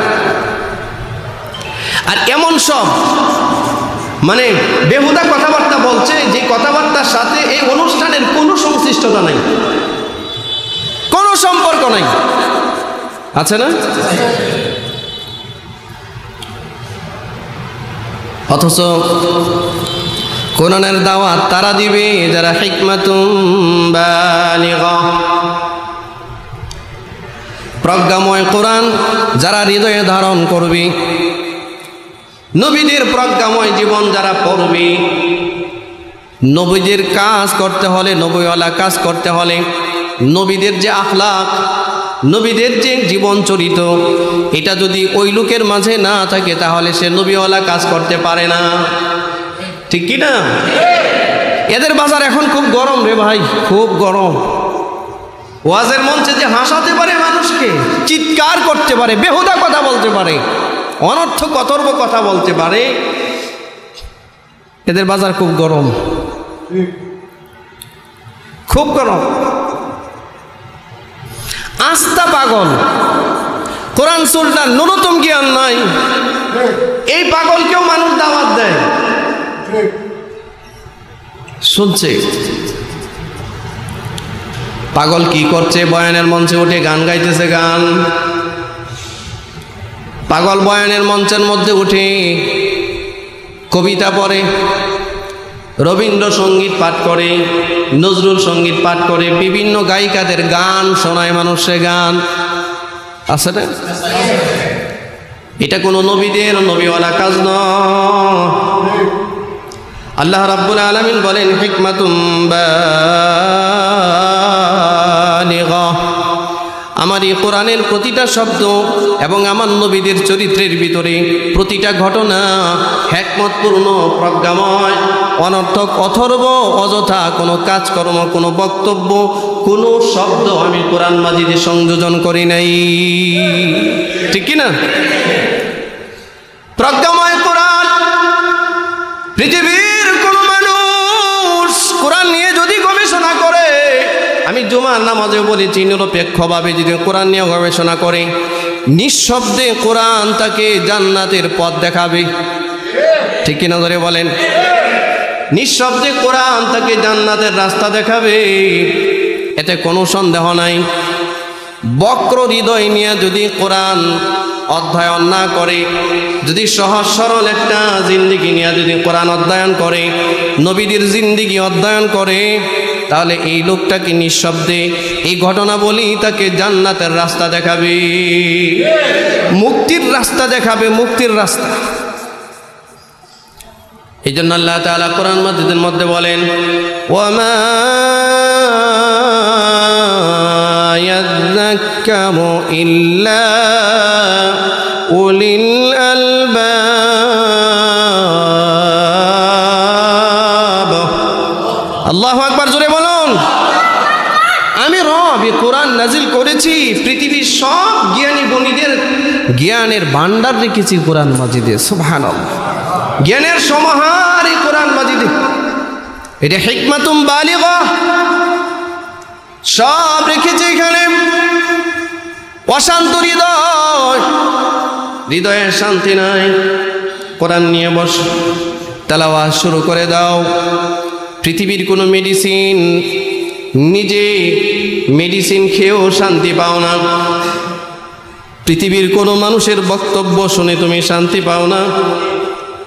আর এমন সব মানে বেহুদা কথাবার্তা বলছে, যে কথাবার্তার সাথে এই অনুষ্ঠানের কোনো সংশ্লিষ্টতা নাই, কোনো সম্পর্ক নাই, আছে না? অথচ কোরআনের দাওয়াত তারা দিবে যারা হিকমাতুম বালিগা, প্রজ্ঞাময় কোরআন যারা হৃদয়ে ধারণ করবে, নবীদের প্রজ্ঞাময় জীবন যারা পড়বে। নবীদের কাজ করতে হলে, নবীওয়ালা কাজ করতে হলে নবীদের যে আখলাক, নবীদের যে জীবন চরিত, এটা যদি ওই লোকের মাঝে না থাকে তাহলে সে নবীওয়ালা কাজ করতে পারে না, ঠিক কি না? এদের বাজার এখন খুব গরম রে ভাই, খুব গরম। ওয়াজের মঞ্চে যে হাসাতে পারে মানুষকে, চিৎকার করতে পারে, বেহুদা কথা বলতে পারে, অনর্থক অথর্ব কথা বলতে পারে, এদের বাজার খুব গরম, খুব গরম। আস্তা পাগল, কোরআন সুন্নাহর ন্যূনতম জ্ঞান নাই, এই পাগলকেও মানুষ দাওয়াত দেয়, শুনছে। পাগল কি করছে? বয়ানের মঞ্চে উঠে গান গাইতেছে, গান। পাগল বয়ানের মঞ্চের মধ্যে উঠে কবিতা পড়ে, রবীন্দ্রসঙ্গীত পাঠ করে, নজরুল সঙ্গীত পাঠ করে, বিভিন্ন গায়িকাদের গান শোনায় মানুষে, গান আছে না? এটা কোনো নবীদের নবীওয়ালা কাজ নয়। আল্লাহ রাব্বুল আলামিন বলেন হিকমাতুম বালিগা, আমার এই কোরআনের প্রতিটা শব্দ এবং আমার নবীদের চরিত্রের ভিতরে প্রতিটা ঘটনা হিকমতপূর্ণ, প্রজ্ঞাময়, অনর্থক অথর্ব অযথা কোনো কাজকর্ম, কোনো বক্তব্য, কোনো শব্দ আমি কোরআন মাজিদে সংযোজন করি নাই, ঠিক কি না? প্রজ্ঞাময় কোরআন। পৃথিবীর কোন মানুষ কোরআন নিয়ে যদি গবেষণা করে, আমি জুমার নামাজে বলেছি, নিরপেক্ষভাবে যদি কোরআন নিয়ে গবেষণা করে, নিঃশব্দে কোরআন তাকে জান্নাতের পথ দেখাবে, ঠিক কিনা ধরে বলেন? নিঃশব্দে কোরআন তাকে জান্নাতের রাস্তা দেখাবে, এতে কোনো সন্দেহ নাই। বক্র হৃদয় নিয়ে যদি কোরআন অধ্যয়ন না করে, যদি সহজ সরল একটা জিন্দিগি নিয়ে যদি কোরআন অধ্যয়ন করে, নবীদের জিন্দিগি অধ্যয়ন করে, তাহলে এই লোকটাকে নিঃশব্দে এই ঘটনা বলি তাকে জান্নাতের রাস্তা দেখাবে, মুক্তির রাস্তা দেখাবে, মুক্তির রাস্তা। এই জন্য আল্লাহ তাআলা কোরআন মাজিদের মধ্যে বলেন, ওয়ামা ইয়াযাক্কারু ইল্লা উলিল আলবাব। আল্লাহু আকবার, জোরে বলুন। আমি রব এই কোরআন নাজিল করেছি, পৃথিবীর সব জ্ঞানী গুণীদের জ্ঞানের ভান্ডার রেখেছি কোরআন মাজিদে, সুবহানাল্লাহ। জ্ঞানের সমাহার এই কোরআন মাজিদে, এটা হিকমাতুম বালিগা, সব রেখেছে এখানে। অশান্ত হৃদয়, হৃদয়ে শান্তি নাই, কোরআন নিয়ে বস, তেলাওয়াত শুরু করে দাও। পৃথিবীর কোনো মেডিসিন, নিজে মেডিসিন খেয়েও শান্তি পাও না, পৃথিবীর কোনো মানুষের বক্তব্য শুনে তুমি শান্তি পাও না,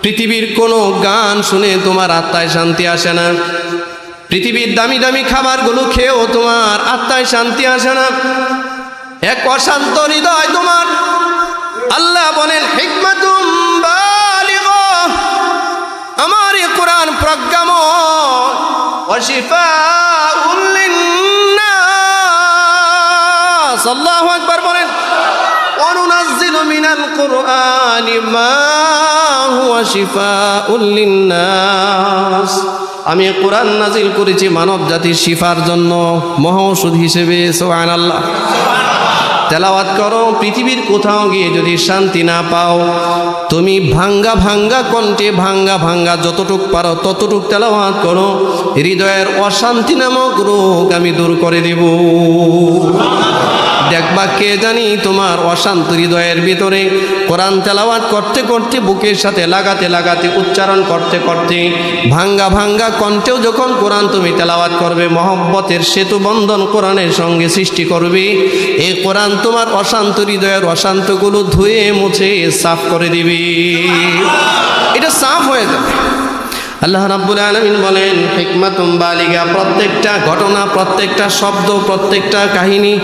পৃথিবীর কোনো গান শুনে তোমার আত্মায় শান্তি আসে না, পৃথিবীর দামি দামি খাবারগুলো খেয়েও তোমার আত্মায় শান্তি আসে না, এক অশান্ত হৃদয় তোমার। আল্লাহ বলেন হিকমাতুম বালিগা, আমার এই কোরআন প্রজ্ঞাময়, ওয়া শিফাউল লিন্নাস। আল্লাহু আকবার বলেন ওয়া নুনাজ্জিলু মিনাল কুরআনি মা হুয়া শিফাউল লিন্নাস। আমি কোরআন নাজিল করেছি মানব জাতির শিফার জন্য, মহৌষধ হিসেবে। সুবহানাল্লাহ। তেলাওয়াত করো, পৃথিবীর কোথাও গিয়ে যদি শান্তি না পাও, তুমি ভাঙ্গা ভাঙ্গা কণ্ঠে ভাঙ্গা ভাঙ্গা যতটুক পারো ততটুক তেলাওয়াত করো, হৃদয়ের অশান্তি নামক রোগ আমি দূর করে দেব। দেখবা কে জানি তোমার অশান্ত হৃদয়ের ভিতরে কোরআন তেলাওয়াত করতে করতে, বুকের সাথে লাগাতে লাগাতে, উচ্চারণ করতে করতে, ভাঙ্গা ভাঙ্গা কণ্ঠেও যখন কোরআন তুমি তেলাওয়াত করবে, মহব্বতের সেতু বন্ধন কোরআনের সঙ্গে সৃষ্টি করবে। এই কোরআন তোমার অশান্ত হৃদয়ের অশান্তগুলো ধুয়ে মুছে সাফ করে দিবে, এটা সাফ হয়ে যাবে। আল্লাহ রাব্বুল আলামিন বলেন হিকমাতুম বালিগা, প্রত্যেকটা ঘটনা, প্রত্যেকটা শব্দ, প্রত্যেকটা কাহিনী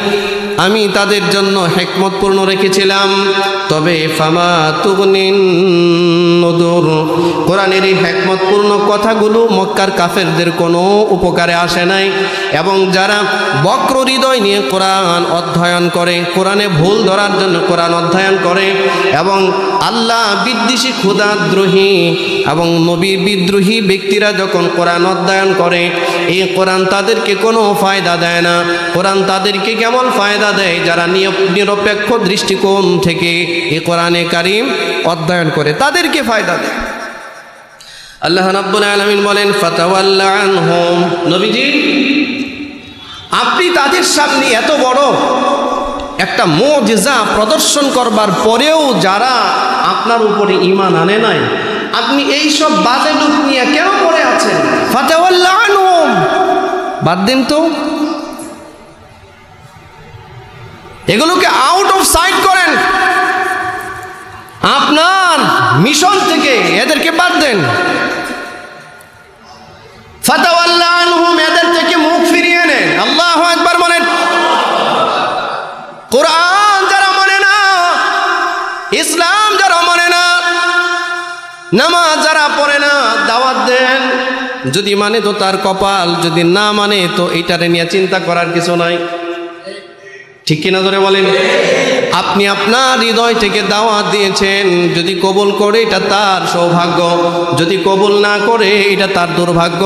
আমি তাদের জন্য হিকমতপূর্ণ রেখেছিলাম। তবে ফামা তুগনিন নুদুর, কোরআনের এই হিকমতপূর্ণ কথাগুলো মক্কার কাফেরদের কোনো উপকারে আসে নাই। এবং যারা বক্র হৃদয় নিয়ে কোরআন অধ্যয়ন করে, কোরআনে ভুল ধরার জন্য কোরআন অধ্যয়ন করে, এবং আল্লাহ বিদ্বেষী, ক্ষুধাদ্রোহী এবং নবী বিদ্রোহী ব্যক্তিরা যখন কোরআন অধ্যয়ন করে, এই কোরআন তাদেরকে কোনো ফায়দা দেয় না। কোরআন তাদেরকে কেমন ফায়দা দেয়? যারা নিরপেক্ষ দৃষ্টিকোণ থেকে এই কোরআনে কারিম অধ্যয়ন করে, তাদেরকে ফায়দা দেয়। আল্লাহ রাব্বুল আলামিন বলেন ফাতাওয়াল্লা আনহুম, নবীজি আপনি তাদের সামনে এত বড় একটা মুজিজা প্রদর্শন করবার পরেও যারা আপনার উপরে ঈমান আনে নাই, আপনি এই সব বাজে লোক নিয়ে কেন পড়ে আছেন? ফাতাওয়াল্লা আনহুম, বাদ দিন তো, এগুলোকে আউট অফ সাইট করেন, আপনার মিশন থেকে এদেরকে বাদ দেন। ফাতাওয়াল্লা আনহুম, এদের থেকে মুখ ফিরিয়ে নেন। আল্লাহু আকবার বলেন। কোরআন যারা মানে না, ইসলাম যারা মানে না, নামাজ যারা পড়ে না, দাওয়াত দেন। যদি মানে তো তার কপাল, যদি না মানে তো এইটারে নিয়ে চিন্তা করার কিছু নাই। ঠিক কিনা ধরে বলেন? আপনি আপনার হৃদয় থেকে দাওয়াত দিয়েছেন, যদি কবুল করে এটা তার সৌভাগ্য, যদি কবুল না করে এটা তার দুর্ভাগ্য।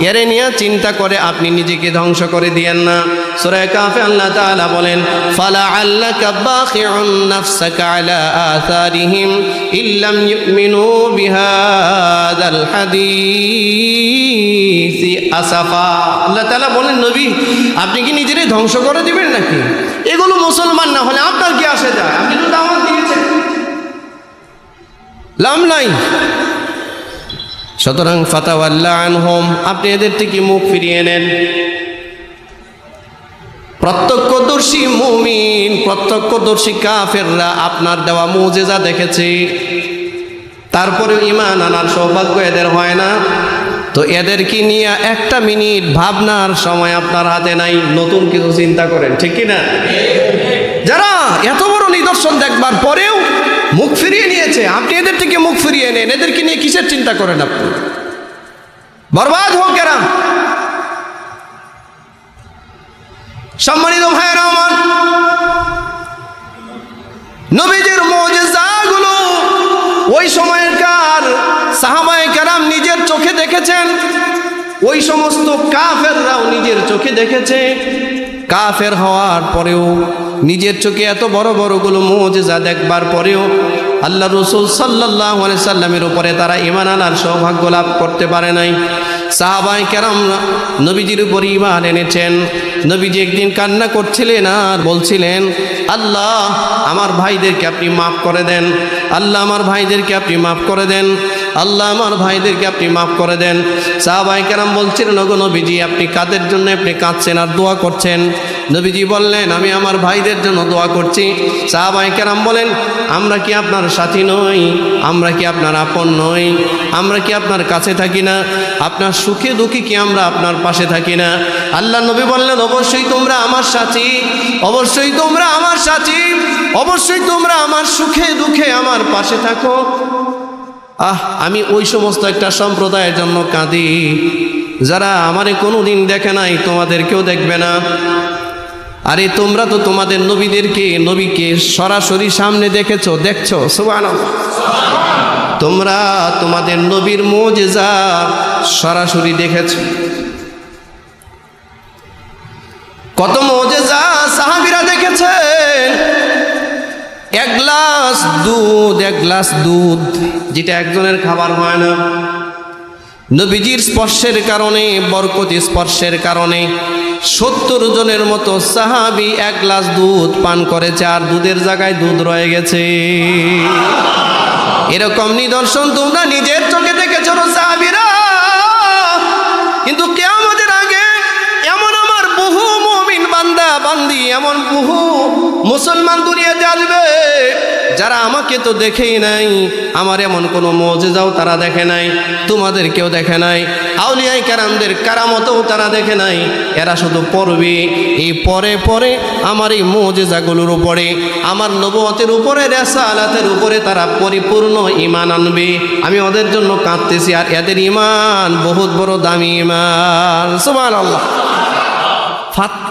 এরে নিয়ে চিন্তা করে আপনি নিজেকে ধ্বংস করে দিয়েন না। সূরা কাফে আল্লাহ তাআলা বলেন ফালাআল্লাকা বাখিউন নাফসাকা আলা আথারিহিম ইল্লাম ইউমিনু বিহাদাল হাদীসি আসাফা। আল্লাহ তাআলা বলেন নবী আপনি কি নিজেরে ধ্বংস করে দিবেন নাকি? এগুলো মুসলমান না হলে আপনার কি আসে যায়? আপনি তো দাওয়াত দিয়েছেন, লাম নাই। সুতরাং ফাতাওয়াল্লা আনহুম, আপনি এদের থেকে মুখ ফিরিয়ে নেন। প্রত্যক্ষদর্শী মুমিন, প্রত্যক্ষদর্শী কাফেররা আপনার দেওয়া মুজিজা দেখেছে, তারপরে ঈমান আনার সৌভাগ্য এদের হয় না। তো এদেরকে নিয়ে একটা মিনিট ভাবনার সময় আপনার হাতে নাই। নতুন কিছু চিন্তা করেন, ঠিক কিনা? যারা এত বড় নিদর্শন দেখবার পরেও মুখ ফিরিয়ে নিয়েছে, আপনি এদের থেকে মুখ ফিরিয়ে নেন। এদেরকে নিয়ে কিসের চিন্তা করেন আপনি? বরবাদ হোক এরা। সম্মানিত ভাইয়েরা আমার, নবীজির মুজিজাগুলো ওই সময়কার সাহাবায়ে কেরাম নিজের চোখে দেখেছেন, ওই সমস্ত কাফেররাও নিজের চোখে দেখেছে। কাফের হওয়ার পরেও নিজের চোখে এত বড় বড়গুলো মুজিজা দেখবার পরেও আল্লাহ রাসূল সাল্লাল্লাহু আলাইহি সাল্লামের উপরে তারা ঈমান আনার সৌভাগ্য লাভ করতে পারে নাই। সাহাবায়ে কেরামরা নবীজির উপর ঈমান এনেছেন। নবীজি একদিন কান্না করছিলেন আর বলছিলেন আল্লাহ আমার ভাইদেরকে আপনি মাফ করে দেন, আল্লাহ আমার ভাইদেরকে আপনি মাফ করে দেন। আল্লাহ আমার ভাইদেরকে আপনি মাফ করে দেন। সাহাবায়ে কেরাম বলছিলেন, ওগো নবীজি আপনি কাদের জন্য আপনি কাঁদছেন আর দোয়া করছেন? নবীজি বললেন, আমি আমার ভাইদের জন্য দোয়া করছি। সাহাবায়ে কেরাম বলেন, আমরা কি আপনার সাথী নই? আমরা কি আপনার আপন নই? আমরা কি আপনার কাছে থাকি না? আপনার সুখে দুঃখে কি আমরা আপনার পাশে থাকি না? আল্লাহ নবী বললেন, অবশ্যই তোমরা আমার সাথী, অবশ্যই তোমরা আমার সাথী, অবশ্যই তোমরা আমার সুখে দুঃখে আমার পাশে থাকো। আমি ওই সমস্ত একটা সম্প্রদায়ের জন্য কাঁদি যারা আমারে কোনোদিন দেখে নাই, তোমাদেরকেও দেখবে না। আরে তোমরা তো তোমাদের নবীকে সরাসরি সামনে দেখছো, সুবহানাল্লাহ। তোমরা তোমাদের নবীর মুজিজা সরাসরি দেখেছো। কত মুজিজা সাহাবীরা দেখেছেন। এক গ্লাস দুধ যেটা একজনের খাবার হয় না, নবীজির স্পর্শের কারণে, বরকতি স্পর্শের কারণে 70 জনের মতো সাহাবী এক গ্লাস দুধ পান করেছে, আর দুধের জায়গায় দুধ রয়ে গেছে। এরকম নিদর্শন তোমরা নিজের চোখে দেখেছো সাহাবীরা। কিন্তু কিয়ামতের আগে এমন আমার বহু মুমিন বান্দা বান্দি, এমন বহু মুসলমান দুনিয়াতে আসবে যারা আমাকে তো দেখেই নাই, আমার এমন কোনো মুজিজাও তারা দেখে নাই, তোমাদের কেউ দেখে নাই, আউলিয়ায়ে কেরামদের কারামতও তারা দেখে নাই। এরা শুধু পড়বে, এই পরে আমার এই মুজিজাগুলোর উপরে, আমার নবুয়তের উপরে, রিসালাতের উপরে তারা পরিপূর্ণ ঈমান আনবে। আমি ওদের জন্য কাঁদতেছি, আর এদের ঈমান বহুত বড় দামি ঈমান, সুবহানাল্লাহ।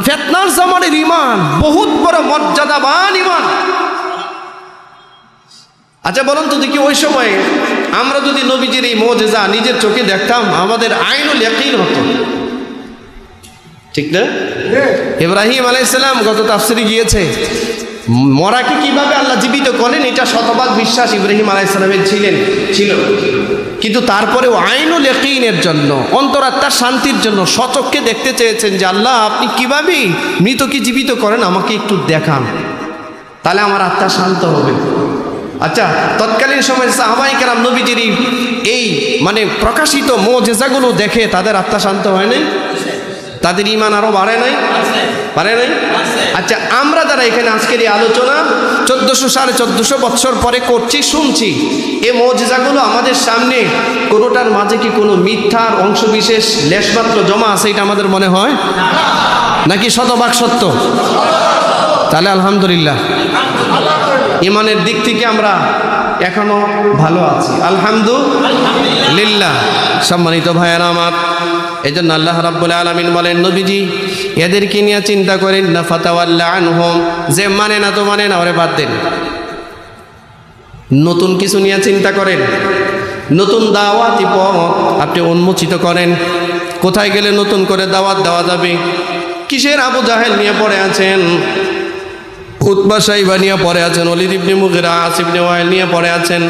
ফিতনার জামানের ঈমান বহুত বড় মর্যাদাবান ঈমান। আচ্ছা বলুন তো দেখি, ওই সময় আমরা যদি নবীজির এই মুজিজা নিজের চোখে দেখতাম, আমাদের আইনুল ইয়াকিন হতো, ঠিক না? ইব্রাহিম আলাইহিস সালাম গত তাফসিরে গিয়েছে, মরাকে কিভাবে আল্লাহ জীবিত করেন এটা শতভাগ বিশ্বাস ইব্রাহিম আলাইহিস সালামের ছিল। কিন্তু তারপরেও আইনুল ইয়াকিনের জন্য, অন্তরাত্মার শান্তির জন্য স্বচক্ষে দেখতে চেয়েছেন যে আল্লাহ আপনি কিভাবে মৃতকে জীবিত করেন, আমাকে একটু দেখান, তাহলে আমার আত্মা শান্ত হবে। আচ্ছা, তৎকালীন সময় সাহাবায়ে কেরাম নবীজির এই প্রকাশিত মুজিজাগুলো দেখে তাদের আত্মা শান্ত হয় নাই? তাদের ঈমান আরো বাড়ে নাই? আচ্ছা, আমরা যারা এখানে আজকের এই আলোচনা 1400-1450 বছর পরে করছি, শুনছি, এই মুজিজাগুলো আমাদের সামনে, কোনোটার মাঝে কি কোনো মিথ্যার অংশ বিশেষ লেশমাত্র জমা আছে এটা আমাদের মনে হয় নাকি শতভাগ সত্য? তাহলে আলহামদুলিল্লাহ, ঈমানের দিক থেকে আমরা এখনো ভালো আছি, আলহামদুলিল্লাহ। সম্মানিত ভাইয়েরা আমার, এই জন্য আল্লাহ রাব্বুল আলামিন বলেন, নবীজি এদেরকে নিয়ে চিন্তা করেন না, ফাতাওয়াল্লা আনহুম, যে মানে না তো মানে না, ওরে বাদ দেন। নতুন কিছু নিয়ে চিন্তা করেন, নতুন দাওয়াতি পথ আপনি উন্মোচিত করেন। কোথায় গেলে নতুন করে দাওয়াত দেওয়া যাবে? কিসের আবু জাহেল নিয়ে পড়ে আছেন, উতবা শাইবা নিয়ে পড়ে আছেন, ওলীদ ইবনে মুগীরা, আস ইবনে ওয়াইল নিয়ে পড়ে আছেন।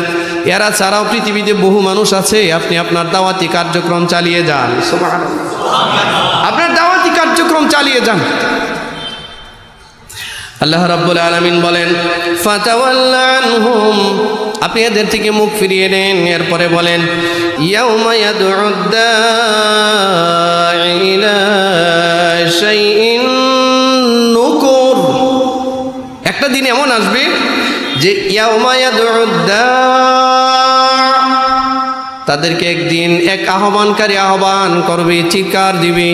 এরা ছাড়াও পৃথিবীতে বহু মানুষ আছে। আপনি আপনার দাওয়াতি কার্যক্রম চালিয়ে যান, সুবহানাল্লাহ, আপনার দাওয়াতি কার্যক্রম চালিয়ে যান। আল্লাহ রাব্বুল আলামিন বলেন, ফাতাওয়াল্লা আনহুম, আপনি এদের থেকে মুখ ফিরিয়ে নেন। এরপরে বলেন, ইয়াউমা ইয়াদউদ দাঈ ইলা শাইইন নুকুর, একটা দিন এমন আসবে যে ইয়াউমা ইয়াদউদ দাঈ, তাদেরকে একদিন এক আহ্বানকারী আহ্বান করবে, চিৎকার দিবে।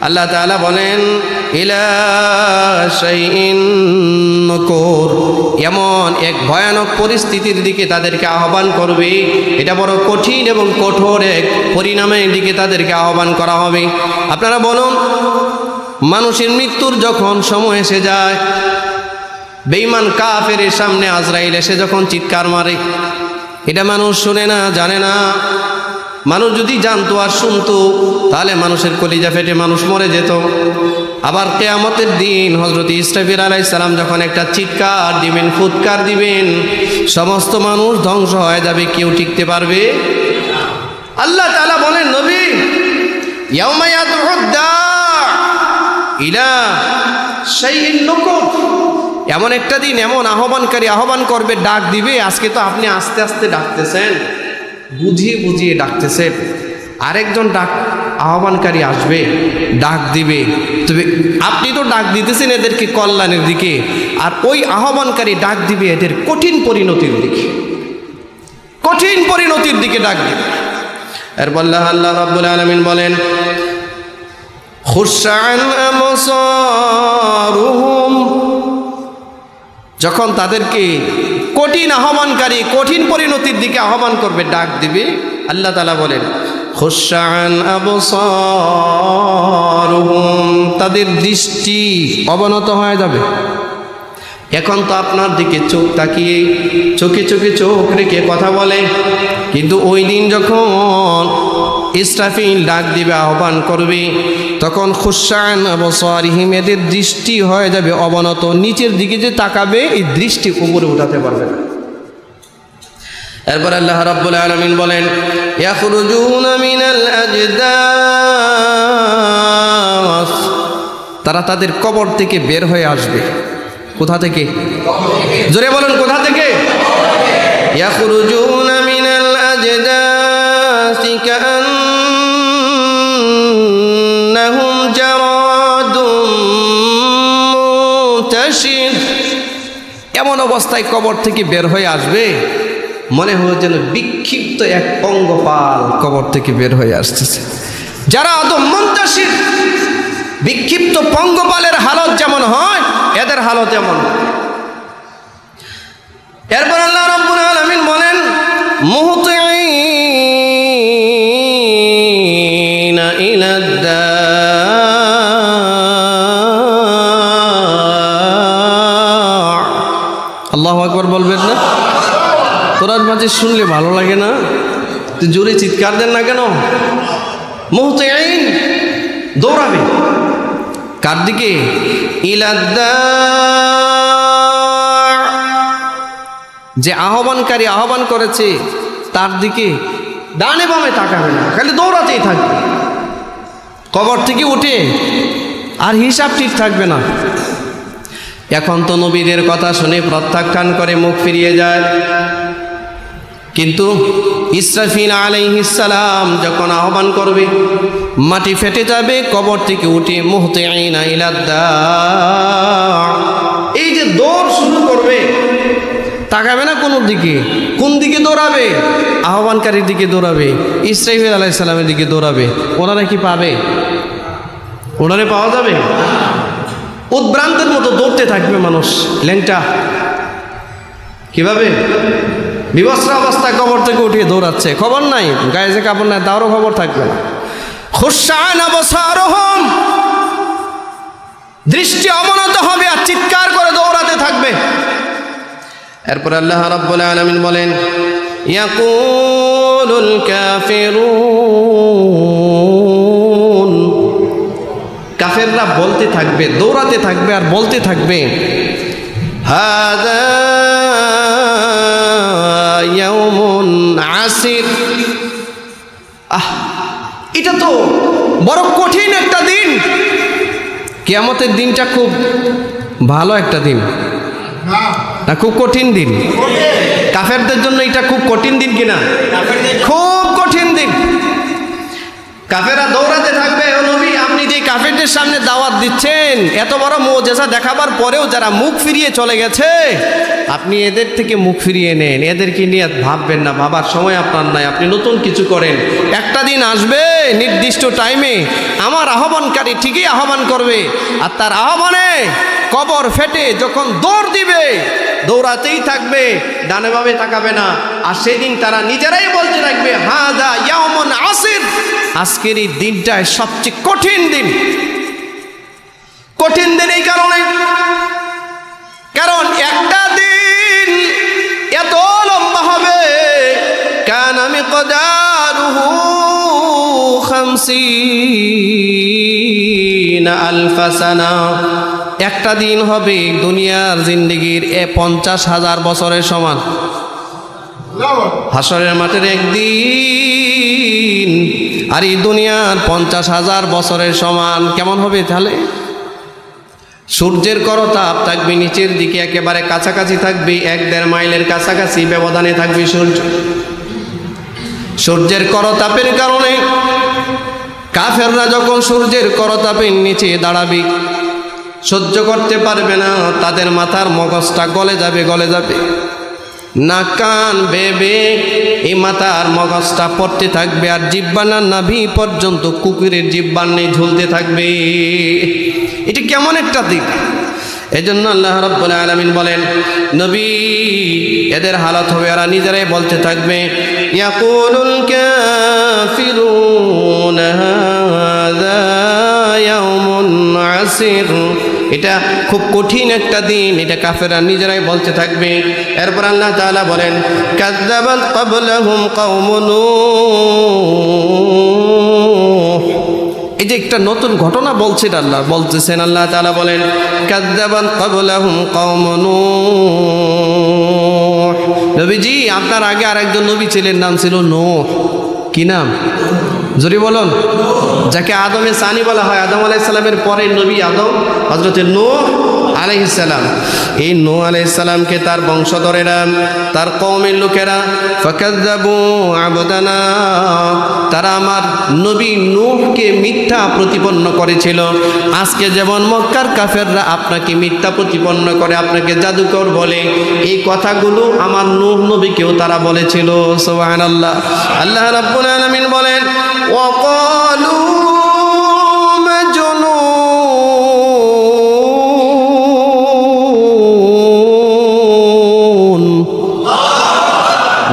আল্লাহ তাআলা বলেন, ইলা শাইইন নুকুর, এমন এক ভয়ানক পরিস্থিতির দিকে তাদেরকে আহ্বান করবে। এটা বড় কঠিন এবং কঠোর এক পরিণামের দিকে তাদেরকে আহ্বান করা হবে। আপনারা বলুন, মানুষের মৃত্যুর যখন সময় এসে যায়, বেঈমান কাফেরের সামনে আজরাইল এসে যখন চিৎকার মারে, এটা মানুষ শুনে না, জানে না। মানুষ যদি জানতো আর শুনতো, তাহলে মানুষের কলিজা ফেটে মানুষ মরে যেত। আবার কিয়ামতের দিন হযরত ইসরাফিল আলাইহিস সালাম যখন একটা চিৎকার দিবেন, ফুৎকার দিবেন, সমস্ত মানুষ ধ্বংস হয়ে যাবে, কেউ টিকতে পারবে। আল্লাহ তাআলা বলেন, নবী, ইয়াউমা ইয়াদউদ দাঈ ইলা শাইইন নুকুর, এমন একটা দিন, এমন আহ্বানকারী আহ্বান করবে, ডাক দিবে। আজকে তো আপনি আস্তে আস্তে ডাকতেছেন, বুঝিয়ে বুঝিয়ে ডাকতেছেন। আরেকজন আহ্বানকারী আসবে, ডাক দিবে, তবে আপনি তো ডাক দিতেছেন এদেরকে কল্যাণের দিকে, আর ওই আহ্বানকারী ডাক দিবে এদের কঠিন পরিণতির দিকে, কঠিন পরিণতির দিকে ডাক দিবে। এরপর আল্লাহ রাব্বুল আলামিন বলেন, খুশআন আবসারুহুম, যখন তাদেরকে কঠিন আহ্বানকারী কঠিন পরিণতির দিকে আহ্বান করবে, ডাক দিবে, আল্লাহ তাআলা বলেন খুশআন আবসারুহুম, তাদের দৃষ্টি অবনত হয়ে যাবে। এখন তো আপনার দিকে চোখ তাকিয়ে চোখে চোখে চোখ রেখে কথা বলে, কিন্তু ওই দিন যখন ইসরাফিল ডাক দিবে, আহ্বান করবে, তখন খুশআন আবসারিহিম, এদের দৃষ্টি হয়ে যাবে অবনত, নিচের দিকে যে তাকাবে এই দৃষ্টি উপরে উঠাতে পারবে না। এরপর আল্লাহ রাব্বুল আলামিন বলেন ইয়াখরুজুনা মিনাল আজদাস, তারা তাদের কবর থেকে বের হয়ে আসবে। কোথা থেকে? জোরে বলেন, কোথা থেকে? ইয়াখরুজুনা মিনাল আজদাসি কাআন্নাহুম জারাদুম মুনতাশির, এমন অবস্থায় কবর থেকে বের হয়ে আসবে মনে হয় যেন বিক্ষিপ্ত এক পঙ্গপাল কবর থেকে বের হয়ে আসতেছে। যারা আদম মুনতাশির, বিক্ষিপ্ত পঙ্গপালের হালত যেমন হয় এদের হালত এমন। এরপর আল্লাহ রাব্বুল আলামিন বলেন মুহতিঈনা ইলাদ দাঁ, আল্লাহু আকবার বলবেন না? কোরআন মাঝে শুনলে ভালো লাগে না? তুই জোরে চিৎকার দেন না কেন? মুহতিঈন, দৌড়াবে কার দিকে? ইলাদ দাঁ, যে আহ্বানকারী আহ্বান করেছে তার দিকে ডানে বামে তাকাবে না, খালি দৌড়াতেই থাকবে। কবর থেকে উঠে আর হিসাব ঠিক থাকবে না। এখন তো নবীদের কথা শুনে প্রত্যাখ্যান করে মুখ ফিরিয়ে যায়, কিন্তু ইসরাফিল আলাইহিস সালাম যখন আহ্বান করবে, মাটি ফেটে যাবে, কবর থেকে উঠে মুহতিঈনা ইলাদ দাঁ, এই যে দৌড় শুরু করবে, তাকাবে না কোনো দিকে। কোন দিকে দৌড়াবে? আহ্বানকারীর দিকে দৌড়াবে, ইসরাফিল আলাইহিস সালামের দিকে দৌড়াবে। ওনারা কি পাবে? ওনারে পাওয়া যাবে? উদ্ভ্রান্তের মতো দৌড়তে থাকবে মানুষ, ল্যাংটা। কিভাবে? বিবস্ত্র অবস্থায় কবর থেকে উঠিয়ে দৌড়াচ্ছে, খবর নাই, গায়ে যে কাপড় নাই তারও খবর থাকবে না। খুশআন আবসারুহুম, দৃষ্টি অবনত হবে আর চিৎকার করে দৌড়াতে থাকবে। এরপর আল্লাহ রাব্বুল আলামিন বলেন ইয়াকুলুল কাফিরুন, কাফেররা বলতে থাকবে, দৌড়াতে থাকবে আর বলতে থাকবে হাযা ইয়াউমুন আসির, এটা তো বড় কঠিন একটা দিন। কিয়ামতের দিনটা খুব ভালো একটা দিন না খুব কঠিন দিন? কাফেরদের জন্য এটা খুব কঠিন দিন কিনা? খুব কঠিন দিন। কাফেররা দৌড়াতে থাকবে, ও নবী আপনি যে কাফেরদের সামনে দাওয়াত দিচ্ছেন, এত বড় মুজিজা দেখাবার পরেও যারা মুখ ফিরিয়ে চলে গেছে, আপনি এদের থেকে মুখ ফিরিয়ে নেন, এদেরকে নিয়ে ভাববেন না, ভাবার সময় আপনার নাই, আপনি নতুন কিছু করেন। একটা দিন আসবে নির্দিষ্ট টাইমে আমার আহ্বানকারী ঠিকই আহ্বান করবে, আর তার আহ্বানে কবর ফেটে যখন দৌড় দিবে, দৌড়াতেই থাকবে, ডানে বামে তাকাবে না। আর সেদিন তারা নিজেরাই বলতে থাকবে হাযা ইয়াউমুন আসির, আজকের এই দিনটাই সবচেয়ে কঠিন দিন। কঠিন দিন এই কারণে, কারণ একটা দিন এত লম্বা হবে, কানা মিকদারুহু 50 আলফ সানা, একটা দিন হবে দুনিয়ার জিন্দেগির 50,000 বছরের সমান। হাসরের মাঠের একদিন আর এই দুনিয়ার 50,000 বছরের সমান। কেমন হবে তাহলে? সূর্যের করতাপ থাকবে নিচের দিকে, একেবারে কাছাকাছি থাকবে, 1-1.5 মাইলের কাছাকাছি ব্যবধানে থাকবে সূর্য। সূর্যের করতাপের কারণে কাফেররা যখন সূর্যের করতাপের নিচে দাঁড়াবে, সহ্য করতে পারবে না, তাদের মাথার মগজটা গলে যাবে। নাক কান বেবে এই মাথার মগজটা পড়তে থাকবে, আর জিহ্বার নাভি পর্যন্ত কুকুরের জিহ্বার নিয়ে ঝুলতে থাকবে। এটা কেমন একটা দিক! এজন্য আল্লাহ রাব্বুল আলামিন বলেন, নবী এদের হালত হবে, এরা নিজেরাই বলতে থাকবে, ইয়াকুলুল কাফিরুনা হাযা ইয়াউমুন আসির, এটা খুব কঠিন একটা দিন, এটা কাফেররা নিজেরাই বলতে থাকবে। এরপর আল্লাহ তাআলা বলেন, কাযযাবাত ক্বাবলাহুম কওমুন নূহ, এই যে একটা নতুন ঘটনা বলতেছেন আল্লাহ তাআলা বলেন, কাযযাবাত ক্বাবলাহুম কওমুন নূহ, নবীজি আপনার আগে আরেকজন নবী ছিলেন, নাম ছিল নূহ। কি নাম? জোরে বলুন। যাকে আদমে সানি বলা হয়, আদম আলাইহিস সালামের পরে নবী আদম, হযরত নূহ আলাইহিস সালাম। এই নূহ আলাইহিস সালামকে তার বংশধরেরা, তার কওমের লোকেরা ফাকাযযাবু আবদানা, তারা আমার নবী নূহকে মিথ্যা প্রতিপন্ন করেছিল। আজকে যেমন মক্কার কাফেররা আপনাকে মিথ্যা প্রতিপন্ন করে, আপনাকে জাদুকর বলে, এই কথাগুলো আমার নূহ নবীকেও তারা বলেছিল। সুবহানাল্লাহ। আল্লাহ রাব্বুল আলামিন বলেন, ওয়াকালু মাজনুন,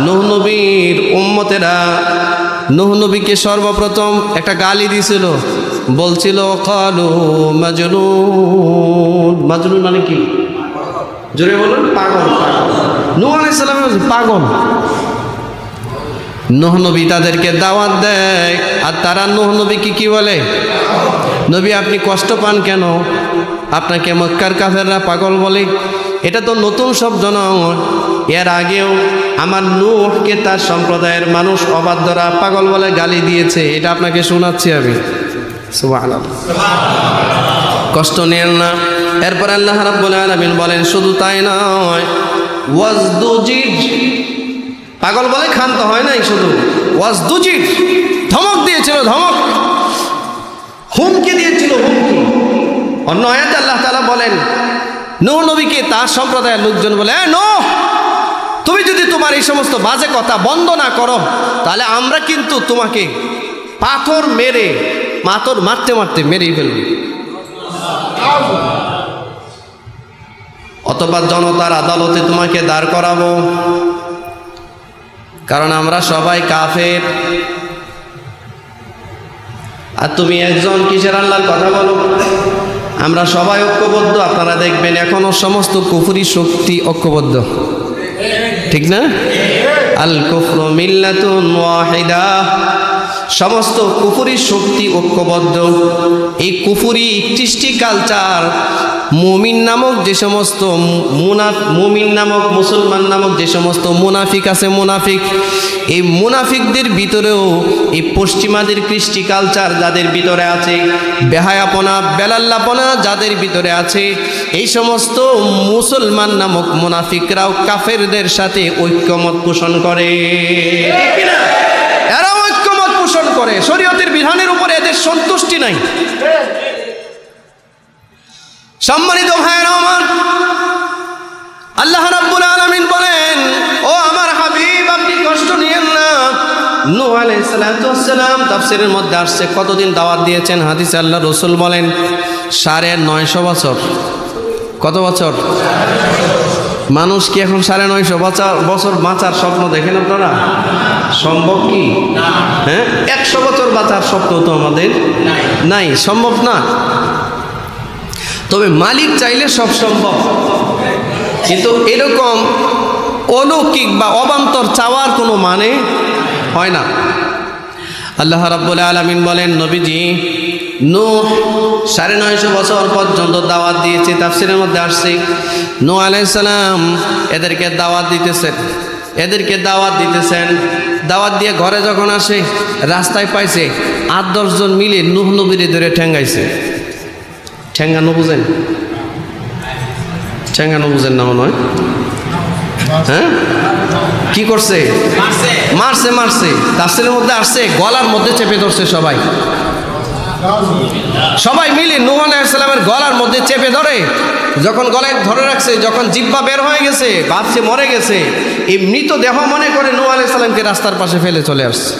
নূহ নবীর উম্মতেরা নূহ নবীকে সর্বপ্রথম একটা গালি দিয়েছিল, বলছিল কালু মাজনুন। মাজনুন মানে কি? জোরে বলুন। পাগল। নূহ আলাইহিস সালাম পাগল। নূহ নবী তাদেরকে দাওয়াত দেয়, আর তারা নূহ নবীকে কি বলে? নবী আপনি কষ্ট পান কেন? আপনাকে মক্কার কাফেররা পাগল বলে। এটা তো নতুন শব্দ নয়, এর আগেও আমার নূহকে তার সম্প্রদায়ের মানুষ অবাধ্যরা পাগল বলে গালি দিয়েছে, এটা আপনাকে শোনাচ্ছি আমি। সুবহানাল্লাহ। কষ্ট নেন না। এরপর আল্লাহ রাব্বুল আলামিন বলেন, শুধু তাই নয়, ওয়াজদুজির, পাগল বলে ক্ষান্ত হয় নাই, শুধু ওয়াজদুজির, ধমক দিয়েছিল, ধমক, হুমকি দিয়েছিল, হুমকি। অন্য আয়াতে আল্লাহ তাআলা বলেন, নূহ নবীকে তার সম্প্রদায়ের লোকজন বলে, নূহ তুমি যদি তোমার এই সমস্ত বাজে কথা বন্ধ না করো, তাহলে আমরা কিন্তু তোমাকে পাথর মারতে মেরেই ফেলব, অথবা জনতার আদালতে তোমাকে দাঁড় করাবো, কারণ আমরা সবাই কাফের, আর তুমি একজন কিসের আল্লাহর কথা বলো। আমরা সবাই ঐক্যবদ্ধ। আপনারা দেখবেন এখনো সমস্ত কুফরি শক্তি ঐক্যবদ্ধ, ঠিক না? আল কুফরু মিল্লাতুন ওয়াহিদা, সমস্ত কুফরি শক্তি ঐক্যবদ্ধ। এই কুফরি কৃষ্টি কালচার, মুমিন নামক যে সমস্ত মুমিন নামক মুসলমান নামক যে সমস্ত মুনাফিক আছে, এই মুনাফিকদের ভিতরেও এই পশ্চিমাদের কৃষ্টি কালচার যাদের ভিতরে আছে, বেহায়াপনা বেলাল্লাপনা যাদের ভিতরে আছে, এই সমস্ত মুসলমান নামক মুনাফিকরাও কাফেরদের সাথে ঐক্যমত পোষণ করে, ঠিক না? এরা ঐক্যমত পোষণ করে, শরীয়তের বিধানের উপরে এদের সন্তুষ্টি নাই। সম্মানিত ভাইরা আমার, আল্লাহ রাব্বুল আলামিন বলেন, ও আমার হাবিব আপনি কষ্ট নিয়েন না। নূহ আলাইহিস সালাতু ওয়াস সালাম তাফসীরের মধ্যে আসছে কতদিন দাওয়াত দিয়েছেন, হাদিসে আল্লাহ রাসূল বলেন 950 বছর। কত বছর? মানুষ কি এখন 950 বছর বাঁচার স্বপ্ন দেখেন আপনারা? সম্ভব কি? হ্যাঁ, 100 বছর বাঁচার স্বপ্ন তো আমাদের নাই, সম্ভব না। তবে মালিক চাইলে সব সম্ভব, কিন্তু এরকম অলৌকিক বা অবান্তর চাওয়ার কোনো মানে হয় না। আল্লাহ রাব্বুল আলামিন বলেন, নবীজি নূহ 950 বছর পর্যন্ত দাওয়াত দিয়েছে। তাফসীরের মধ্যে আসছে নূহ আলাইহিস সালাম এদেরকে দাওয়াত দিতেছেন। দাওয়াত দিয়ে ঘরে যখন আসে, রাস্তায় পাইছে 8-10 জন মিলে নূহ নবীরে ধরে ঠেঙ্গাইছে। ঠেঙ্গানো বুঝেন? ঠেঙ্গানো বুঝেন না মনে হয়? হ্যাঁ, কি করছে? মারছে মারছে। তাফসীরের মধ্যে আসছে গলার মধ্যে চেপে ধরছে সবাই, সবাই মিলে নূহ আলাইহিস সালামের গলার মধ্যে চেপে ধরে। যখন গলায় ধরে রাখছে, যখন জিহ্বা বের হয়ে গেছে, ভাবছে মরে গেছে, এই মৃতদেহ মনে করে নূহ আলাইহিস সালামকে রাস্তার পাশে ফেলে চলে আসছে।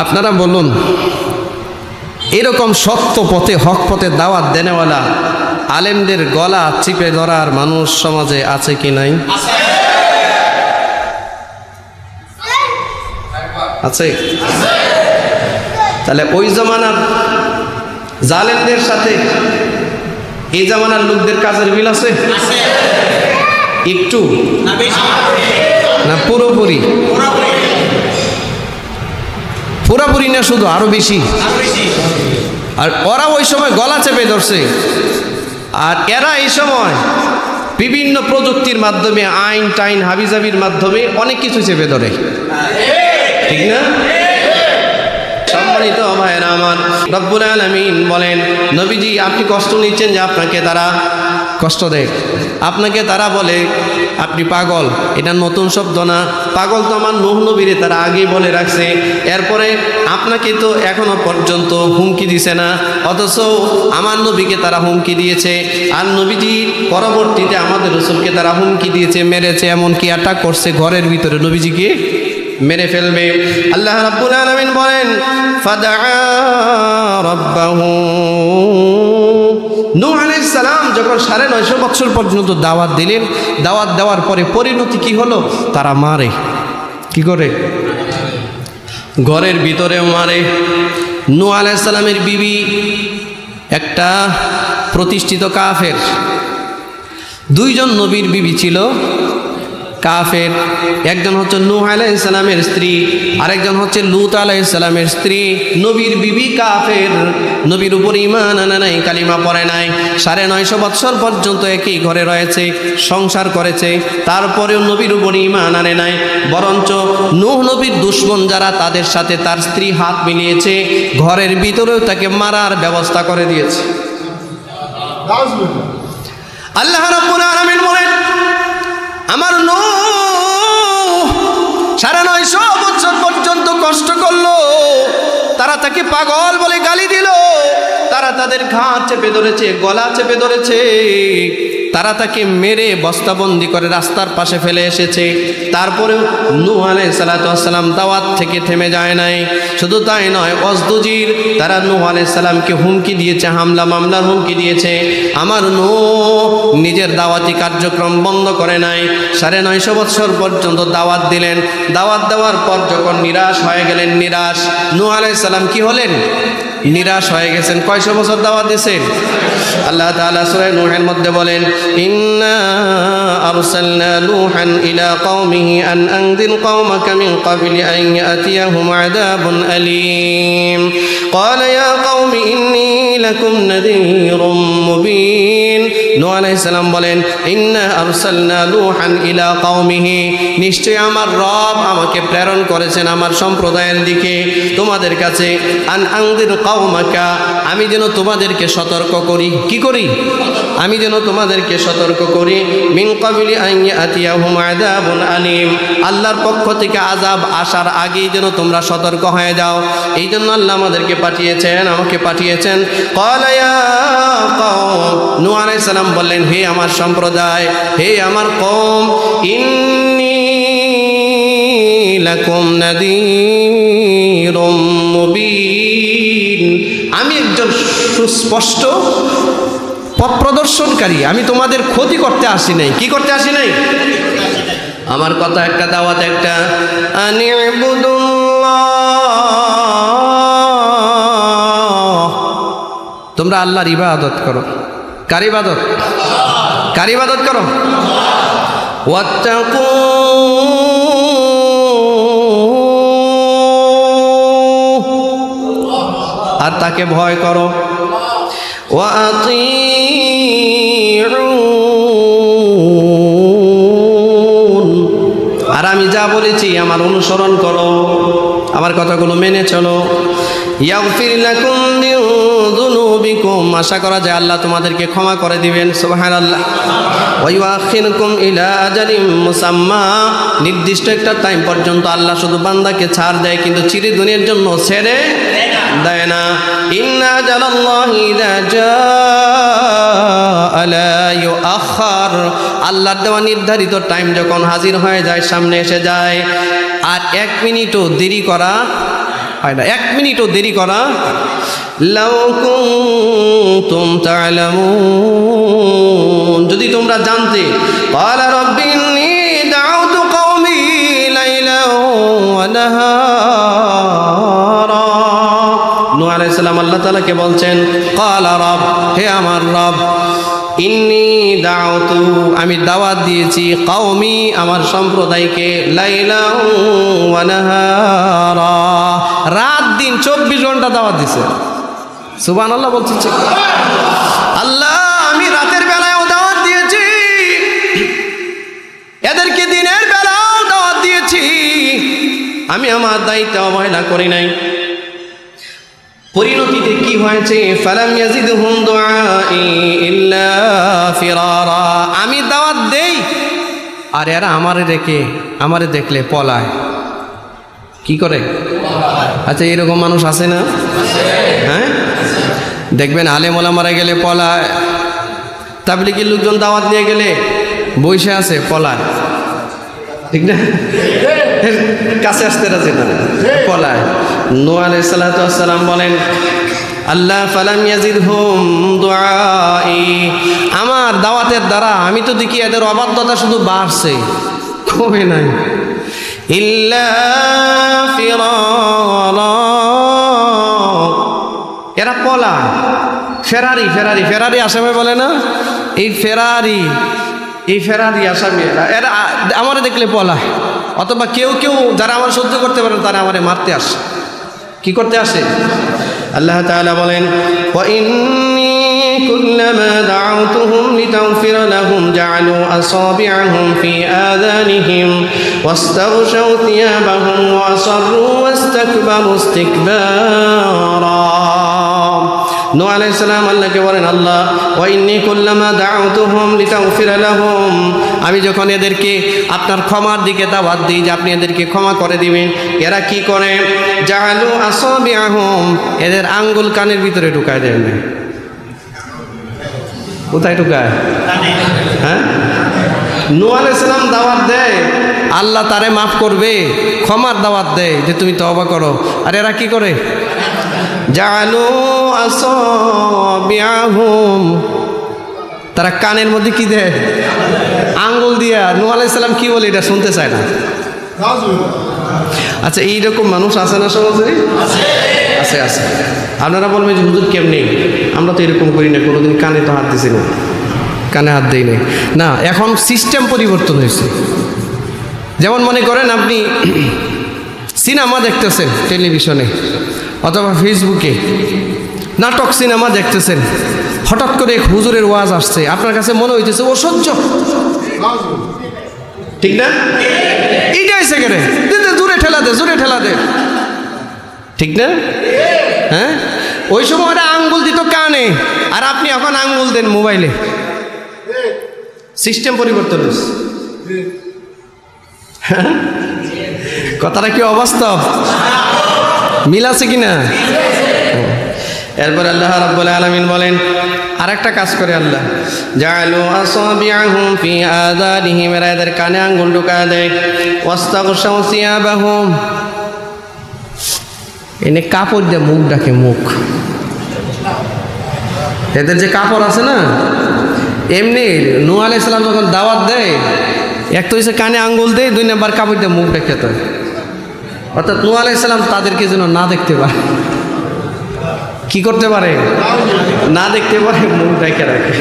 আপনারা বলুন, এরকম সত্য পথে হক পথে দাওয়াত দেনেওয়ালা আলেমদের গলা চিপে ধরার মানুষ সমাজে আছে কি নাই? আছে। তাহলে ওই জামানার জালেমদের সাথে এই জামানার লোকদের কাজের মিল আছে? একটু না পুরোপুরি? পুরোপুরি না, শুধু আরো বেশি। আর ওরা ওই সময় গলা চেপে ধরছে, আর এরা এই সময় বিভিন্ন প্রযুক্তির মাধ্যমে, আইন টাইন হাবিজাবির মাধ্যমে অনেক কিছু চেপে ধরে, ঠিক না? সম্মানিত ভাইয়েরা আমার, রব্বুল আলামিন বলেন, নবীজি আপনি কষ্ট নিচ্ছেন যে আপনাকে তারা কষ্ট দেয়, আপনাকে তারা বলে আপনি পাগল। এটা নতুন শব্দ না, পাগল তো আমার নূহ নবীরে তারা আগেই বলে রাখছে। এরপরে আপনাকে তো এখনো পর্যন্ত হুমকি দিছে না, অথচ আমার নবীকে তারা হুমকি দিয়েছে। আর নবীজির পরবর্তীতে আমাদের রাসূলকে তারা হুমকি দিয়েছে, মেরেছে, এমনকি অ্যাটাক করছে ঘরের ভিতরে, নবীজিকে মেরে ফেলবে। আল্লাহ রাব্বুল আলামিন বলেন, ফাদআ রাব্বাহু, নূহ আলাইহিস সালাম যখন 950 বছর পর্যন্ত দাওয়াত দিলেন, দাওয়াত দেওয়ার পরে পরিণতি কি হলো? তারা মারে। কি করে? ঘরের ভিতরেও মারে। নূহ আলাইহিস সালামের বিবি একটা প্রতিষ্ঠিত কাফের। দুইজন নবীর বিবি ছিল কাফের, একজন হচ্ছে নূহ আলাইহিস সালামের স্ত্রী, আরেকজন হচ্ছে লূত আলাইহিস সালামের স্ত্রী। নবীর বিবি কাফের, নবীর উপর ঈমান আনে নাই, কালিমা পড়ে নাই, 950 বছর পর্যন্ত একই ঘরে রয়েছে, সংসার করেছে, তারপরেও নবীর উপর ঈমান আনে নাই। বরঞ্চ নূহ নবীর দুশমন যারা, তাদের সাথে তার স্ত্রী হাত মিলিয়েছে, ঘরের ভিতরেও তাকে মারার ব্যবস্থা করে দিয়েছে। আল্লাহ রাব্বুল আলামিন বলেন, আমার নূহ 950 বছর পর্যন্ত কষ্ট করলো, তারা তাকে পাগল বলে গালি দিল, তারা তাদের ঘাড় চেপে ধরেছে, গলা চেপে ধরেছে, তারা তাকে মেরে বস্তাবন্দি করে রাস্তার পাশে ফেলে এসেছে। তারপরেও নূহ আলাইহিস সালাতু ওয়াস সালাম দাওয়াত থেকে থেমে যায় নাই। শুধু তাই নয়, অজদুজির তারা নূহ আলাইহিস সালামকে হুমকি দিয়েছে, হামলা মামলার হুমকি দিয়েছে। আমার নূহ নিজের দাওয়াতি কার্যক্রম বন্ধ করে নাই, 950 বছর পর্যন্ত দাওয়াত দিলেন। দাওয়াত দেওয়ার পর যখন নিরাশ হয়ে গেলেন, নিরাশ, নূহ আলাইহিস সালাম কি হলেন? নিরাশ হয়ে গেছেন। কয়শো বছর দাওয়াত দিয়েছেন? আল্লাহ তাআলা সূরা নূহের মধ্যে বলেন, ইন্না আরসালনা নূহান ইলা কওমিহি আন আনযির কওমাকা মিন ক্বাবলি আন ইয়াতিয়াহুম আযাবুন আলীম ক্বালা ইয়া কওমি ইন্নী লাকুম নাযীরুম মুবিন। নূহ আলাইহিস সালাম বলেন, ইন্না আরসালনা নূহান ইলা কওমিহি, নিশ্চয় আমার রব আমাকে প্রেরণ করেছেন আমার সম্প্রদায়ের দিকে, তোমাদের কাছে। আন আনযির কওমাকা, আমি যেন তোমাদেরকে সতর্ক করি। কি করি? আমি যেন তোমাদেরকে সতর্ক করি। মিন ক্বাবলি আন ইয়াতিয়াহুম আযাবুন আলীম, আল্লাহর পক্ষ থেকে আযাব আসার আগেই যেন তোমরা সতর্ক হয়ে যাও। এই জন্য আল্লাহ আমাদেরকে পাঠিয়েছেন, আমাকে পাঠিয়েছেন। ক্বালা ইয়া কওম, নূহ আলাইহিস সালাম বললেন, হে আমার সম্প্রদায়, হে আমার কওম, ইন্নী লাকুম নাযীরুম মুবিন, আমি একজন সুস্পষ্ট পথ প্রদর্শনকারী, আমি তোমাদের ক্ষতি করতে আসি নাই। কি করতে আসি নাই? আমার কথা একটা, দাওয়াত একটা, আনিবুদুল্লাহ, তোমরা আল্লাহর ইবাদত করো। কার ইবাদত? কার ইবাদত করো? ওয়াত্তাকু, আর তাকে ভয় করো। আর আমি যা বলেছি আমার অনুসরণ করো, আমার কথাগুলো মেনে চলো। ইয়াগফির লাকুম মিন যুনুবিকুম, আশা করা যায় আল্লাহ তোমাদেরকে ক্ষমা করে দিবেন। সুবহানাল্লাহ। ওয়া ইউআখিরুকুম ইলা আজালিম মুসাম্মা, নির্দিষ্ট একটা টাইম পর্যন্ত আল্লাহ শুধু বান্দাকে ছাড় দেয়, কিন্তু চিরদিনের জন্য ছেড়ে দেয় না। ইন্না আজালাল্লাহি ইযা জাআ লা ইউআখার, আল্লাহর দেওয়া নির্ধারিত টাইম যখন হাজির হয়ে যায়, সামনে এসে যায়, আর 1 মিনিটও দেরি করা হয় না, 1 মিনিটও দেরি করা। লাউ কুনতুম তা'লামুন, যদি তোমরা জানতে। ক্বালা রাব্বি ইন্নী দাউতু কওমি লাইলান ওয়া নাহারা, নূহ আলাইহিস সালাম আল্লাহ তাআলাকে বলছেন, ক্বালা রাbb, হে আমার রব, ইন্নী দাউতু, আমি দাওয়াত দিয়েছি, কওমি, আমার সম্প্রদায়কে, লাইলান ওয়া নাহারা, রাত দিন 24 ঘন্টা দাওয়াত দিছে। সুবহানাল্লাহ বলছি। আল্লাহ, আমি রাতের বেলায়ও দাওয়াত দিয়েছি, এদেরকে দিনের বেলাও দাওয়াত দিয়েছি, আমি আমার দায়িত্ব অবহেলা করি নাই। পরিণতিতে কি হয়েছে? ফালাম ইয়াজিদহুম দুআই ইল্লা ফিরারা, আমি দাওয়াত দেই আর এরা আমারে দেখলে পলায়। কি করে? আচ্ছা, এরকম মানুষ আছে না? হ্যাঁ, দেখবেন আলেম ওলামারা গেলে পলায়, তাবলীগের লোকজন দাওয়াত নিয়ে গেলে বসে আছে, পলায়। ঠিক না? কাছে আসতে রাজি না, পলায়। নূহ আলাইহিস সালাতু ওয়াস সালাম বলেন, আল্লাহ ফালাম ইয়াজিদহুম দুআই, আমার দাওয়াতের দ্বারা আমি তো দেখি এদের অবাধ্যতা শুধু বাড়ছে, কমে নাই। ইল্লা ফিরারা, এরা পলায়। ফেরারি আসামি বলে না, এই ফেরারি আসামি, এরা আমারে দেখলে পলায়। অথবা কেউ যারা আমার সহ্য করতে পারে তারা আমারে মারতে আসে। কি করতে আসে? আল্লাহ তাআলা বলেন, ওয়া ইন্নী কুল্লামা দাউতুহুম লিতাগফিরা লাহুম জাআলু আসাবি'আহুম ফি আযানিহিম ওয়াস্তাগশাউ থিয়াবাহুম ওয়া আসররু ওয়াস্তাকবারু ইসতিকবারা। নূহ আলাইহিস সালাম আল্লাহকে বলেন, আল্লাহ, ওয়া ইন্নী কুল্লামা দাউতুহুম লিতাগফিরা লাহুম, আমি যখন এদেরকে আপনার ক্ষমার দিকে দাওয়াত দিই যে আপনি এদেরকে ক্ষমা করে দিবেন, এরা কি করে? জাআলু আসাবি'আহুম, এদের আঙ্গুল কানের ভিতরে ঢুকায় দেন। কোথায় ঢুকায়? হ্যাঁ, নূহ আলাইহিস সালাম দাওয়াত দেয় আল্লাহ তারে মাফ করবে, ক্ষমার দাওয়াত দেয় যে তুমি তওবা করো, আর এরা কি করে? জাআলু আসাবি'আহুম, তারা কানের মধ্যে কি দেয়? আঙ্গুল দিয়া। নূহ আলাইহিস সালাম কি বলে এটা শুনতে চায় না। আচ্ছা, এইরকম মানুষ আছে না সমাজে? আছে। আপনারা বলবেন যে হুজুর কেমনি, আমরা তো এরকম করি না, কোনোদিন কানে তো হাত দিছি না, কানে হাত দিই না। এখন সিস্টেম পরিবর্তন হয়েছে। যেমন মনে করেন আপনি সিনেমা দেখতেছেন টেলিভিশনে অথবা ফেসবুকে, নাটক সিনেমা দেখতেছেন, হঠাৎ করে এক হুজুরের ওয়াজ আসছে, আপনার কাছে মনে হইতেছে অসহ্য, ঠিক না? এইটা হয়েছে কেন? জোরে ঠেলা দে, ঠিক না? হ্যাঁ, ওই সময় ওরা আঙ্গুল দিত কানে, আর আপনি এখন আঙ্গুল দেন মোবাইলে। সিস্টেম পরিবর্তন হয়েছে। কথাটা কি অবাস্তব? মিল আছে কিনা? এরপর আল্লাহ রাব্বুল আলামিন বলেন, আরেকটা কাজ করে আল্লাহ, জাআলু আসাবি'আহুম ফি আযানিহিম, এদের কানে আঙ্গুল ঢুকায় দেয়, ওয়াস্তাগশাউ সিয়াবাহুম, এনে কাপড় দিয়ে মুখ ডাকে, মুখ। এদের যে কাপড় আছে না, এমনি নূহ আলাইহিস সালাম যখন দাওয়াত দেয়, এক তো হচ্ছে কানে আঙ্গুল দেয়, 2 নাম্বার কাপড় দিয়ে মুখ ডেকে দেয়। অর্থাৎ নূহ আলাইহিস সালাম তাদেরকে যেন না দেখতে পারে। কি করতে পারে? না দেখতে পারে, মুখ ডেকে রাখে।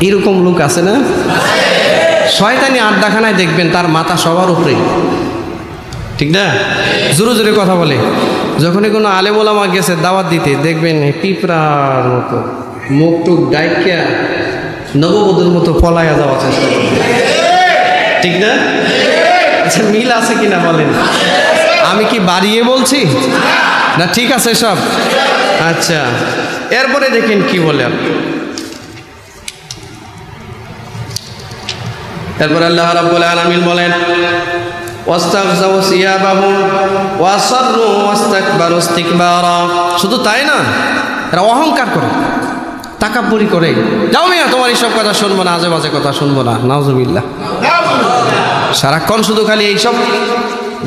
এরকম লোক আছে না? শয়তানি আড্ডাখানায় দেখবেন তার মাথা সবার উপরে, ঠিক না? জোরে কথা বলে। যখনই কোনো আলেম ওলামা গেছে দাওয়াত দিতে, দেখবেন পিঁপড়ার মতো মুখ টুক ডাইকা নববধূর মতো পলায়া যাওয়া চেষ্টা করবে, ঠিক না? আচ্ছা, মিল আছে কিনা বলেন? আমি কি বাড়িয়ে বলছি না ঠিক আছে সব? আচ্ছা, এরপরে দেখেন কি বলেন। এরপর আল্লাহ রাব্বুল আলামিন বলেন ওয়াস্তাগযাউ সিয়াবাহুম ওয়াসাররু ওয়াস্তাকবারু ইস্তিকবারা। শুধু তাই না, এরা অহংকার করে, তাকাব্বুরি করে। যাও মিয়া, তোমার এইসব কথা শুনবো না, আজে বাজে কথা শুনবো না। নাউজুবিল্লাহ। সারাক্ষণ শুধু খালি এইসব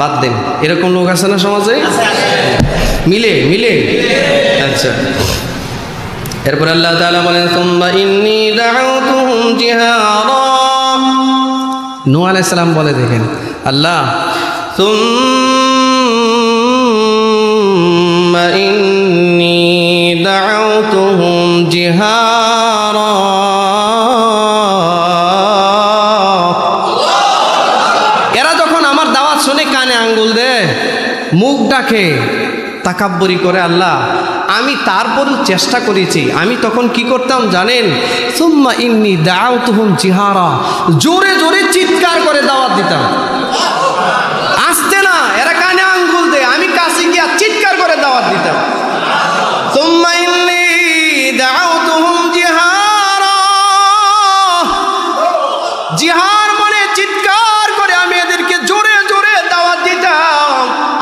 বাদ দেন, এরকম লোক আছে না সমাজে? মিলে মিলে। আচ্ছা, এরপর আল্লাহ তাআলা বলেন সুম্মা ইন্নী দাউতুহুম জিহারা। নূহ আলাইহিস সালাম বলে, দেখেন আল্লাহ, সুম্মা ইন্নী দাউতুহুম জিহারা। এরা যখন আমার দাওয়াত শুনে কানে আঙ্গুল দেয়, মুখ ডাকে, তাকাব্বুরি করে, আল্লাহ আমি তারপরও চেষ্টা করেছি। আমি তখন কি করতাম জানেন? সুম্মা ইন্নী দাউতুহুম জিহারা, জোরে জোরে চিৎকার করে দাওয়াত দিতাম। আসতে না, এরা কানে আঙ্গুল দেয়, আমি কাছে গিয়ে চিৎকার করে দাওয়াত দিতাম। সুম্মা ইন্নী দাউতুহুম জিহারা, জিহার মানে চিৎকার করে আমি এদেরকে জোরে জোরে দাওয়াত দিতাম।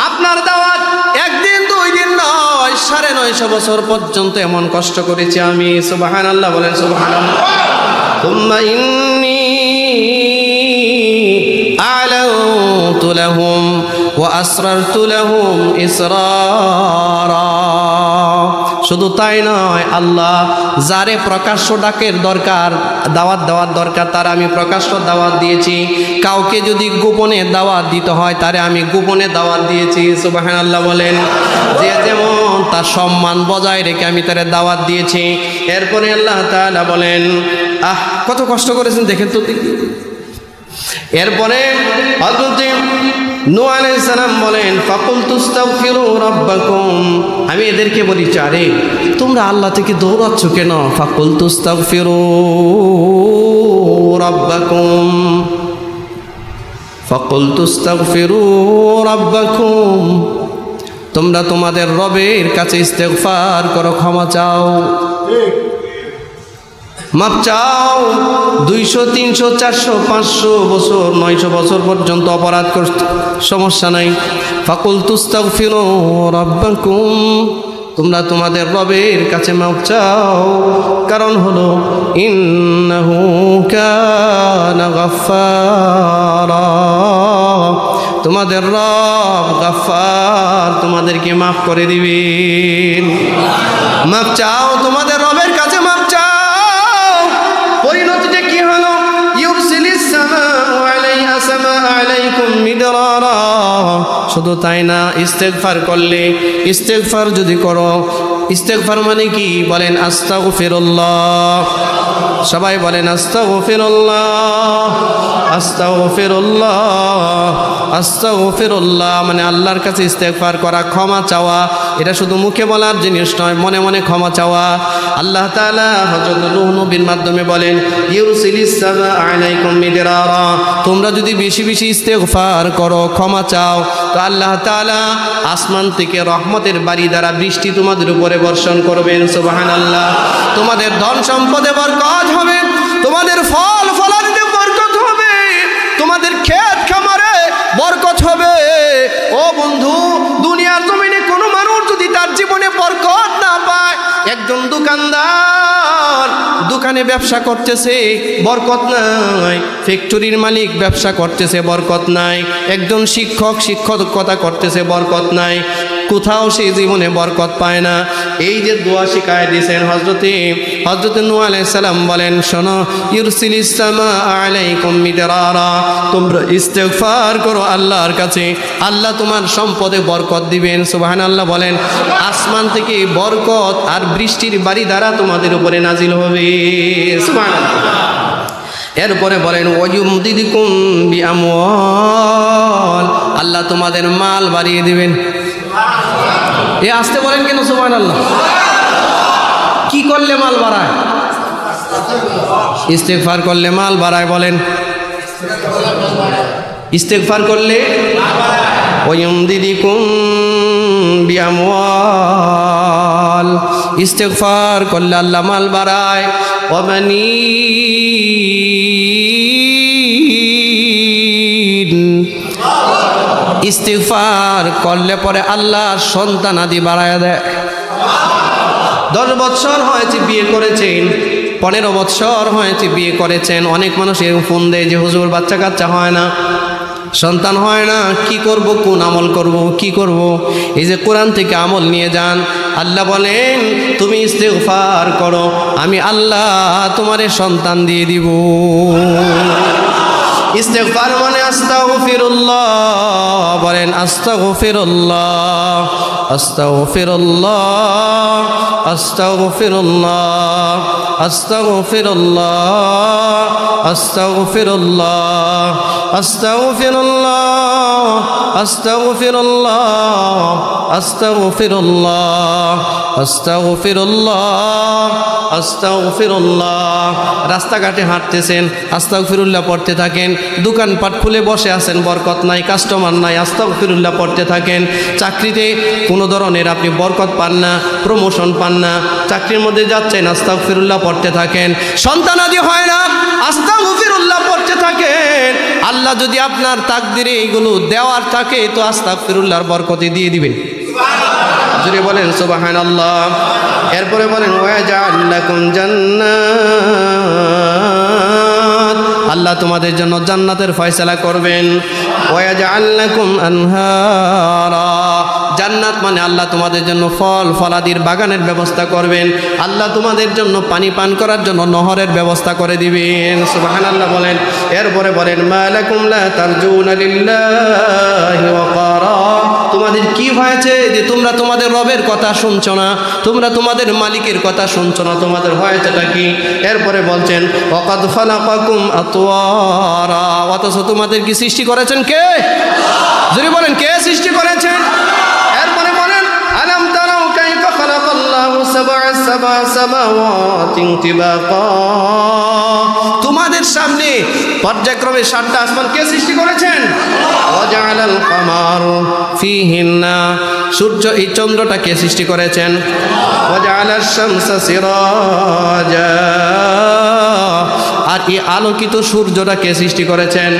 আপনার দাওয়াত একদিন দুই দিন নয়, 950 বছর পর্যন্ত এমন কষ্ট করেছি আমি। সুবহানাল্লাহ বলেন, সুবহানাল্লাহ। সুম্মা ইন্নী আ'লানতু লাহুম ওয়া আসরারতু লাহুম ইসরারা। শুধু তাই নয়, আল্লাহ যারে প্রকাশ্য ডাকের দরকার, দাওয়াত দেওয়ার দরকার, তার আমি প্রকাশ্য দাওয়াত দিয়েছি। কাউকে যদি গোপনে দাওয়াত দিতে হয়, তারে আমি গোপনে দাওয়াত দিয়েছি। সুবহানাল্লাহ বলেন। যে যেমন তার সম্মান বজায় রেখে আমি তারে দাওয়াত দিয়েছি। এরপরে আল্লাহ তাআলা বলেন, কত কষ্ট করেছেন দেখেন তো। এরপরে হযরত নূহ আলাইহিস সালাম বলেন ফাকুলতু আস্তাগফিরু রাব্বাকুম। আমি এদেরকে বলি, আরে তোমরা আল্লাহ থেকে দৌড়াচ্ছ কেন? ফাকুলতু আস্তাগফিরু রাব্বাকুম, ফাকুলতু আস্তাগফিরু রাব্বাকুম। তোমরা তোমাদের রবের কাছে ইস্তেগফার করো, ক্ষমা চাও, মাপ চাও। 200, 300, 400, 500 বছর, 900 বছর পর্যন্ত অপরাধ করতে সমস্যা নাই। ফাকুলতু আস্তাগফিরু রাব্বাকুম, তোমরা তোমাদের রবের কাছে মাপ চাও। কারণ হলো ইন্নাহু কানা গাফফারা, তোমাদের রব গাফফার, তোমাদেরকে মাফ করে দিবেন। মাপ চাও, তোমাদের রবের কাছে মাপ চাও। পরিণতিটা কি হলো? ইউরসিলিস সামাউ আলাইহা সামাআ আলাইকুম মিদরারা। শুধু তাই না, ইস্তেগফার করলে, ইস্তেগফার যদি করো, ইস্তেগফার মানে কি বলেন? আস্তাগফিরুল্লাহ। সবাই বলেন আস্তাগফিরুল্লাহ, আস্তাগফিরুল্লাহ, আস্তাগফিরুল্লাহ। মানে আল্লাহর কাছে ইস্তেগফার করা, ক্ষমা চাওয়া। এটা শুধু মুখে বলার জিনিস নয়, মনে মনে ক্ষমা চাওয়া। আল্লাহ তাআলা হযরত নূহ নবীর মাধ্যমে বলেন ইউরসিলিস সামাআ আলাইকুম মিদরারা, তোমরা যদি বেশি বেশি ইস্তেগফার করো, ক্ষমা চাও, তো আল্লাহ তাআলা আসমান থেকে রহমতের বাড়ি দ্বারা বৃষ্টি তোমাদের উপরে বর্ষণ করবেন। সুবহানাল্লাহ। তোমাদের ধন সম্পদে বরকত হবে, তোমাদের ফল ফলাদিতে বরকত হবে, তোমাদের ক্ষেত খামারে বরকত হবে। ও বন্ধু, দুনিয়ার জমিনে কোনো মানুষ যদি তার জীবনে বরকত না পায়, একজন দোকানদার দোকানে ব্যবসা করতেছে, বরকত নাই। ফ্যাক্টরির মালিক ব্যবসা করতেছে, বরকত নাই। একজন শিক্ষক শিক্ষকতা করতেছে, বরকত নাই। কোথাও সেই জীবনে বরকত পায় না। এই যে দোয়া শিখায় দিয়েছেন হযরত নূহ আলাইহিস সালাম বলেন, শোনো, ইউরসিলিস সামাআ আলাইকুম মিদরারা, তোমরা ইস্তেগফার করো আল্লাহর কাছে, আল্লাহ তোমার সম্পদে বরকত দিবেন। সুবহানাল্লাহ বলেন। আসমান থেকে বরকত আর বৃষ্টির বাড়ি দ্বারা তোমাদের উপরে নাজিল হবে। সুবহানাল্লাহ। এরপরে বলেন ওয়ায়ুমদিদকুম বিআমওয়াল, আল্লাহ তোমাদের মাল বাড়িয়ে দিবেন। এ আসতে বলেন কেন? সুবহানাল্লাহ। কি করলে মাল বাড়ায়? ইস্তেগফার করলে মাল বাড়ায়। বলেন, ইস্তেগফার করলে ওয়ায়ুমদিদকুম বিআমওয়াল। ইস্তিগফার করলে আল্লাহ মাল বাড়ায়। ওয়াবানিন, ইস্তিগফার করলে পরে আল্লাহ সন্তান আদি বাড়ায় দেয়। 10 বছর হয়েছে বিয়ে করেছেন, 15 বছর হয়েছে বিয়ে করেছেন, অনেক মানুষ এরকম ফোন দেয় যে হুজুর বাচ্চা কাচ্চা হয় না, সন্তান হয় না, কি করব, কোন আমল করব, কি করব? এই যে কোরআন থেকে আমল নিয়ে যান। আল্লাহ বলেন তুমি ইস্তিগফার করো, আমি আল্লাহ তোমারে সন্তান দিয়ে দিব। ইস্তিগফার মানে আস্তাগফিরুল্লাহ, বলেন আস্তাগফিরুল্লাহ, আস্তাগফিরুল্লাহ, আস্তাগফিরুল্লাহ, আস্তাগফিরুল্লাহ, আস্তাগফিরুল্লাহ, আস্তাগফিরুল্লাহ, আস্তাগফিরুল্লাহ, আস্তাগফিরুল্লাহ, আস্তাগফিরুল্লাহ, আস্তাগফিরুল্লাহ। রাস্তাঘাটে হাঁটতেছেন, আস্তাগফিরুল্লাহ পড়তে থাকেন। দোকানপাট খুলে বসে আছেন, বরকত নাই, কাস্টমার নাই, আস্তাগফিরুল্লাহ পড়তে থাকেন। চাকরিতে কোনো ধরনের আপনি বরকত পান না, প্রমোশন পান না, চাকরির মধ্যে যাচ্ছেন, আস্তাগফিরুল্লাহ পড়তে থাকেন। সন্তানাদি হয় না, আস্তাগফিরুল্লাহ পড়তে থাকেন। আল্লাহ যদি আপনার তাকদিরে এইগুলো দেওয়ার থাকে তো আস্তাগফিরুল্লাহর বরকতে দিয়ে দিবেন। জুড়ে বলেন সুবহানাল্লাহ। এরপরে বলেন ওয়াজআল লাকুম জান্নাত, আল্লাহ তোমাদের জন্য জান্নাতের ফয়সালা করবেন। ওয়াজআল লাকুম আনহারা, জান্নাত মানে আল্লাহ তোমাদের জন্য ফল ফলাদির বাগানের ব্যবস্থা করবেন। আল্লাহ তোমাদের জন্য পানি পান করার জন্য নহরের ব্যবস্থা করে দিবেন। সুবহানাল্লাহ বলেন। এরপরে বলেন মা লাকুম লা তারজুনা লিল্লাহি ওয়াকারা, তোমাদের কি হয়েছে যে তোমরা তোমাদের রবের কথা শুনছো না, তোমরা তোমাদের মালিকের কথা শুনছো না, তোমাদের হয়েছেটা কি? এরপরে বলছেন ওয়াকাদ খালাকাকুম আতওয়ারা, অথচ তোমাদের কি সৃষ্টি করেছেন কে? যদি বলেন কে সৃষ্টি করেছেন? এরপরে বলেন আলাম তারাউ কাইফা খালাকাল্লাহু সাব'a সামাওয়াতিন তিবাকা, তোমাদের সামনে পর্যায়ক্রমে 7টা আসমান কে সৃষ্টি করেছেন? ওয়াজআলাল কামার ফীহিন্না, সূর্য এই চন্দ্রটা কে সৃষ্টি করেছেন? ওয়াজআলাশ শামসা সিরাজা, আর এই আলোকিত সূর্যটা কে সৃষ্টি করেছেন?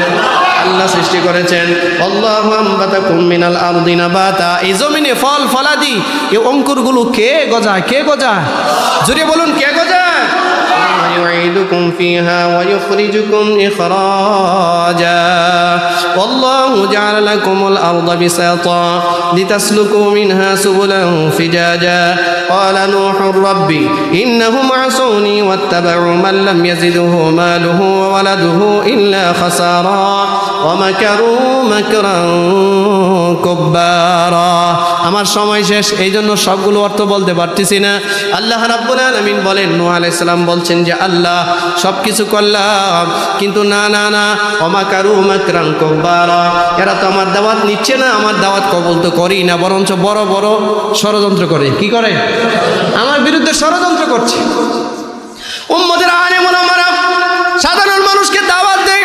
আল্লাহ সৃষ্টি করেছেন। আল্লাহু আম্বাতাকুম মিনাল আরদি নাবাতা, এই জমিনে ফল ফলাদি এই অঙ্কুরগুলো কে গজায়? কে গজায়? জোরে বলুন কে গজায়? يعيدكم فيها ويخرجكم إخراجا والله جعل لكم الأرض بساطا لتسلكوا منها سبلا فجاجا قال نوح رب إنهم عصوني واتبعوا من لم يزده ماله وولده إلا خسارا ومكروا مكرا كبارا। আমার সময় শেষ, এই জন্য সবগুলো অর্থ বলতে পারতেছি না। আল্লাহ রাব্বুল আলামিন বলেন, নূহ আলাইহিস সালাম বলছেন যে আল্লাহ সব কিছু করলাম কিন্তু না না না ওমাকারু মাকরান কুব্বারা, এরা তো আমার দাওয়াত নিচ্ছে না, আমার দাওয়াত কবুল তো করেই না, বরঞ্চ বড় বড় ষড়যন্ত্র করে। কি করে? আমার বিরুদ্ধে ষড়যন্ত্র করছে। উম্মতের আলেম ওলামারা সাধারণ মানুষকে দাওয়াত দেয়,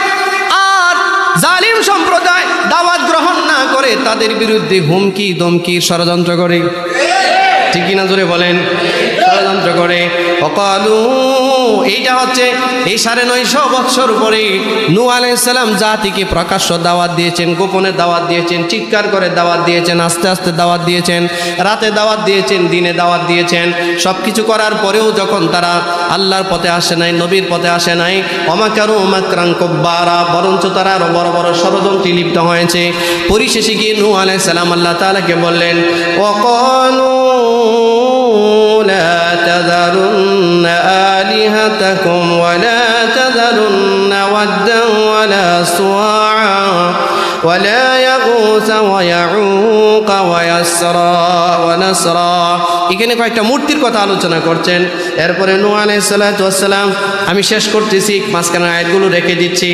আর জালিম সম্প্রদায় দাওয়াত গ্রহণ না করে তাদের বিরুদ্ধে হুমকি দমকি ষড়যন্ত্র করে। ঠিক না? জোরে বলেন। ষড়যন্ত্র করে। অকালু, এইটা হচ্ছে এই 950 বছর পরে নূহ আলাইহিস সালাম জাতিকে প্রকাশ্য দাওয়াত দিয়েছেন, গোপনে দাওয়াত দিয়েছেন, চিৎকার করে দাওয়াত দিয়েছেন, আস্তে আস্তে দাওয়াত দিয়েছেন, রাতে দাওয়াত দিয়েছেন, দিনে দাওয়াত দিয়েছেন। সব কিছু করার পরেও যখন তারা আল্লাহর পথে আসে নাই, নবীর পথে আসে নাই, ওমাকারু মাকরান কুব্বারা, বরঞ্চ তারা আরো বড় বড় ষড়যন্ত্রে লিপ্ত হয়েছে। পরিশেষে গিয়ে নূহ আলাইহিস সালাম আল্লাহ তাআলাকে বললেন ওয়াকালু লা তাযারুন্না আলিহাতাকুম ওয়া লা তাযারুন্না ওয়াদ্দান ওয়া লা সুওয়া ওয়া লা ইয়াগুস ওয়া ইয়াউক ওয়া ইয়াসরা ওয়া নাসরা। এখানে কয়েকটা মূর্তির কথা আলোচনা করছেন। এরপরে নূহ আলাইহিস সালাতু ওয়াস সালাম, আমি শেষ করতেছি, মাঝখানে আয়াতগুলো রেখে দিচ্ছি।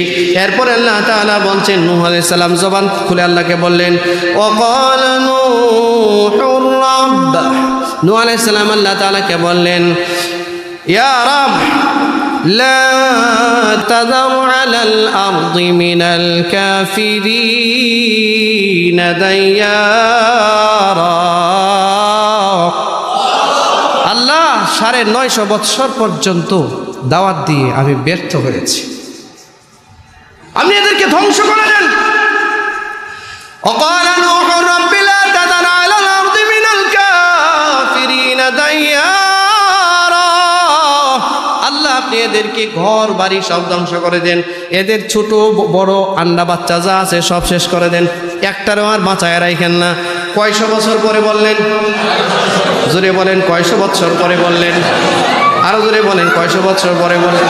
এরপরে আল্লাহ তাআলা বলছেন, নূহ আলাইহিস সালাম জবান খুলে আল্লাহকে বললেন ওয়াকালা নূহুর রাব্ব, নূহ আলাইহিস সালাম আল্লাহ তাআলাকে বললেন ইয়া রাব, لا تذر على الأرض من الكافرين ديارا আল্লাহ 950 বছর পর্যন্ত দাওয়াত দিয়ে আমি ব্যর্থ হয়েছি, আপনি এদেরকে ধ্বংস করে দেন। وقال نوح رب لا تذر على الأرض من الكافرين ديارا আল্লাহ আপনি এদেরকে ঘর বাড়ি সব ধ্বংস করে দেন, এদের ছোট বড় আন্ডা বাচ্চা যা আছে সব শেষ করে দেন, একটারও আর বাঁচায় রাখেন না। কয়শো বছর পরে বললেন? জোরে বলেন, কয়শো বছর পরে বললেন? আরো জোরে বলেন, কয়শো বছর পরে বলেন?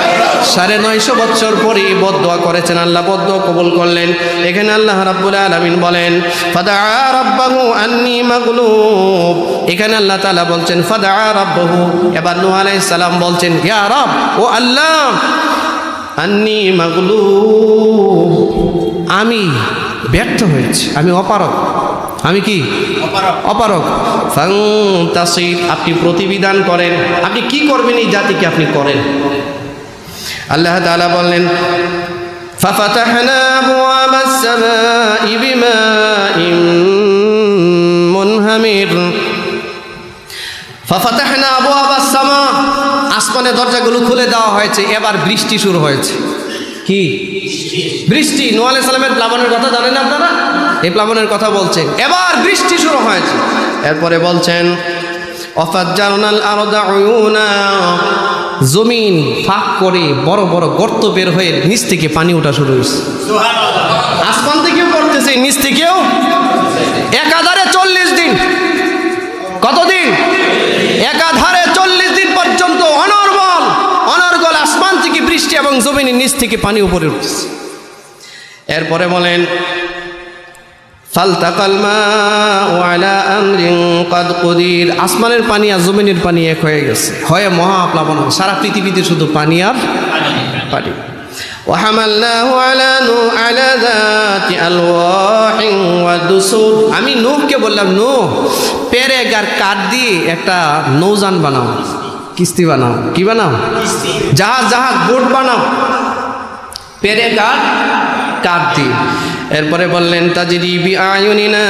950 বছর পরে বদদোয়া করেছেন, আল্লাহ বদদোয়া কবুল করলেন। এখানে আল্লাহ রাব্বুল আলামিন বলেন ফাদাআ রাব্বাহু আন্নী মাগলুব, এখানে আল্লাহ তাআলা বলছেন ফাদাআ রাব্বাহু। এবার নূহ আলাইহিস সালাম বলছেন ইয়া রব, ও আল্লাহ, আন্নী মাগলুব, আমি ব্যর্থ হয়েছি, আমি অপারগ। আমি কি অপারগ। ফান্তাসির, আপনি প্রতিবিধান করেন, আপনি কি করবেন এই জাতিকে আপনি করেন। আল্লাহ তাআলা বললেন ফাফাতাহনা আবওয়াবাস সামাই বিমাইন মুনহামির। ফাফাতাহনা আবওয়াবাস সামা, আসমানের দরজাগুলো খুলে দেওয়া হয়েছে, এবার বৃষ্টি শুরু হয়েছে। কি বৃষ্টি? নূহ আলাইহিস সালামের প্লাবনের কথা জানেন আপনারা? এই প্লাবনের কথা বলছেন, এবার বৃষ্টি শুরু হয়েছে। এরপরে বলছেন অফাজ্জারনাল আরদা উয়ুনা, জমিন ফাঁক করে বড় বড় গর্ত বের হয়ে নিচ থেকে পানি ওঠা শুরু হয়েছে। আসমান থেকেও পড়তেছে, নিচ থেকেও। একাধারে 40 দিন। কতদিন? একাধারে 40 দিন পর্যন্ত অনর্গল আসমান থেকে বৃষ্টি এবং জমিনের নিচ থেকে পানি উপরে উঠছে। এরপরে বলেন ফালতাকাল মাউ আলা আমরিন ক্বাদ কুদির, আসমানের পানি আর জমিনের পানি এক হয়ে গেছে, হয়ে মহাপ্লাবন। সারা পৃথিবীতে শুধু পানি আর পানি। ওয়াহামালনাহু আলা যাতি আলওয়াহিন ওয়া দুসুর, আমি নূহকে বললাম নূহ, পেরেক আর কাঠ দিয়ে একটা নৌযান বানাও, কিস্তি বানাও। কি বানাও? জাহাজ বোট বানাও, পেরেক আর কাঠ দিয়ে। এরপরে বললেন তাজরি বিআয়ুনিনা,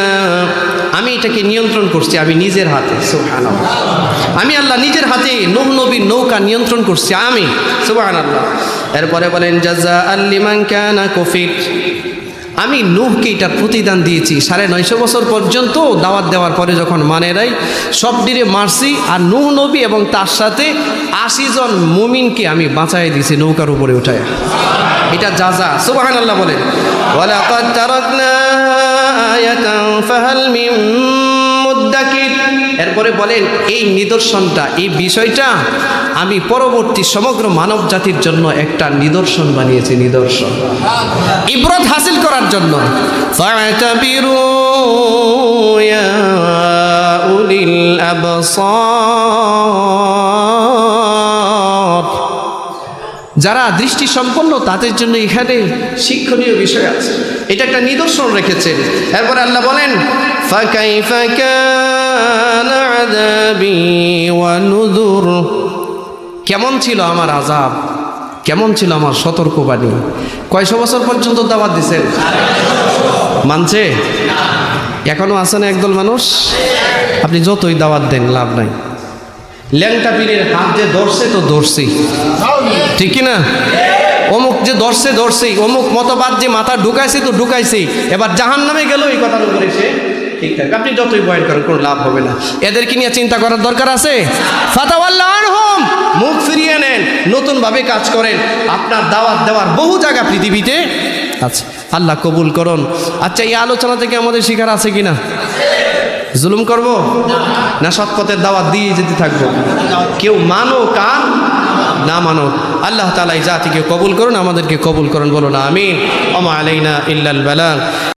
আমি এটাকে নিয়ন্ত্রণ করছি আমি নিজের হাতে। সুবহানাল্লাহ, আমি আল্লাহ নিজের হাতে নূহ নবীর নৌকা নিয়ন্ত্রণ করছি আমি। সুবহানাল্লাহ। এরপরে বলেন জাযাআল লিমান কানা কুফির, আমি নূহকে এটার প্রতিদান দিয়েছি। 950 বছর পর্যন্ত দাওয়াত দেওয়ার পরে যখন মানে নাই, সব দিনে মারছি, আর নূহ নবী এবং তার সাথে 80 জন মুমিনকে আমি বাঁচাই দিয়েছি নৌকার উপরে উঠায়। এটা জাযা। সুবহানাল্লাহ বলেন ওয়ালাকাদ তারাকনা আয়াতান ফাহাল মিন মুদ্দাকির। এরপরে বলেন এই নিদর্শনটা, এই বিষয়টা আমি পরবর্তী সমগ্র মানব জাতির জন্য একটা নিদর্শন বানিয়েছি, নিদর্শন, ইবরত হাসিল করার জন্য। ফা'তাবিরু ইয়া উলিল আবসার, যারা দৃষ্টি সম্পন্ন তাদের জন্য এখানে শিক্ষণীয় বিষয় আছে, এটা একটা নিদর্শন রেখেছেন। এরপর আল্লাহ বলেন ফাকাইফা কানা আযাবি ওয়া নুযুর, কেমন ছিল আমার আযাব, কেমন ছিল আমার সতর্কবাণী। কয়শো বছর পর্যন্ত দাওয়াত দিয়েছেন, মানছে? এখনো আছে না একদল মানুষ? আপনি যতই দাওয়াত দেন লাভ নাই। ল্যাংটা পীরের হাত যে ধরছে তো ধরছি, ঠিক না? অমুক যে ধরছেই, অমুক মতবাদ যে মাথা ঢুকাইছে তো ঢুকাইছেই, এবার জাহান্নামে গেল এই কথার উপরে সে ঠিক থাকে। আপনি যতই বয়ান করেন কোনো লাভ হবে না। এদেরকে নিয়ে চিন্তা করার দরকার আছে। ফাতাওয়াল্লা আনহুম, মুখ ফিরিয়ে নেন, নতুনভাবে কাজ করেন। আপনার দাওয়াত দেওয়ার বহু জায়গা পৃথিবীতে আছে, আল্লাহ কবুল করুন। আচ্ছা, এই আলোচনা থেকে আমাদের শিখার আছে কিনা? জুলুম করব না সৎ পথের দাওয়াত দিয়ে যেতে থাকবো? কেউ মানো কার না মানো, আল্লাহ তাআলা এই জাতিকে কবুল করুন, আমাদেরকে কবুল করুন, বলুন আমিন। ওয়া মা আলাইনা ইল্লাল বালাগ।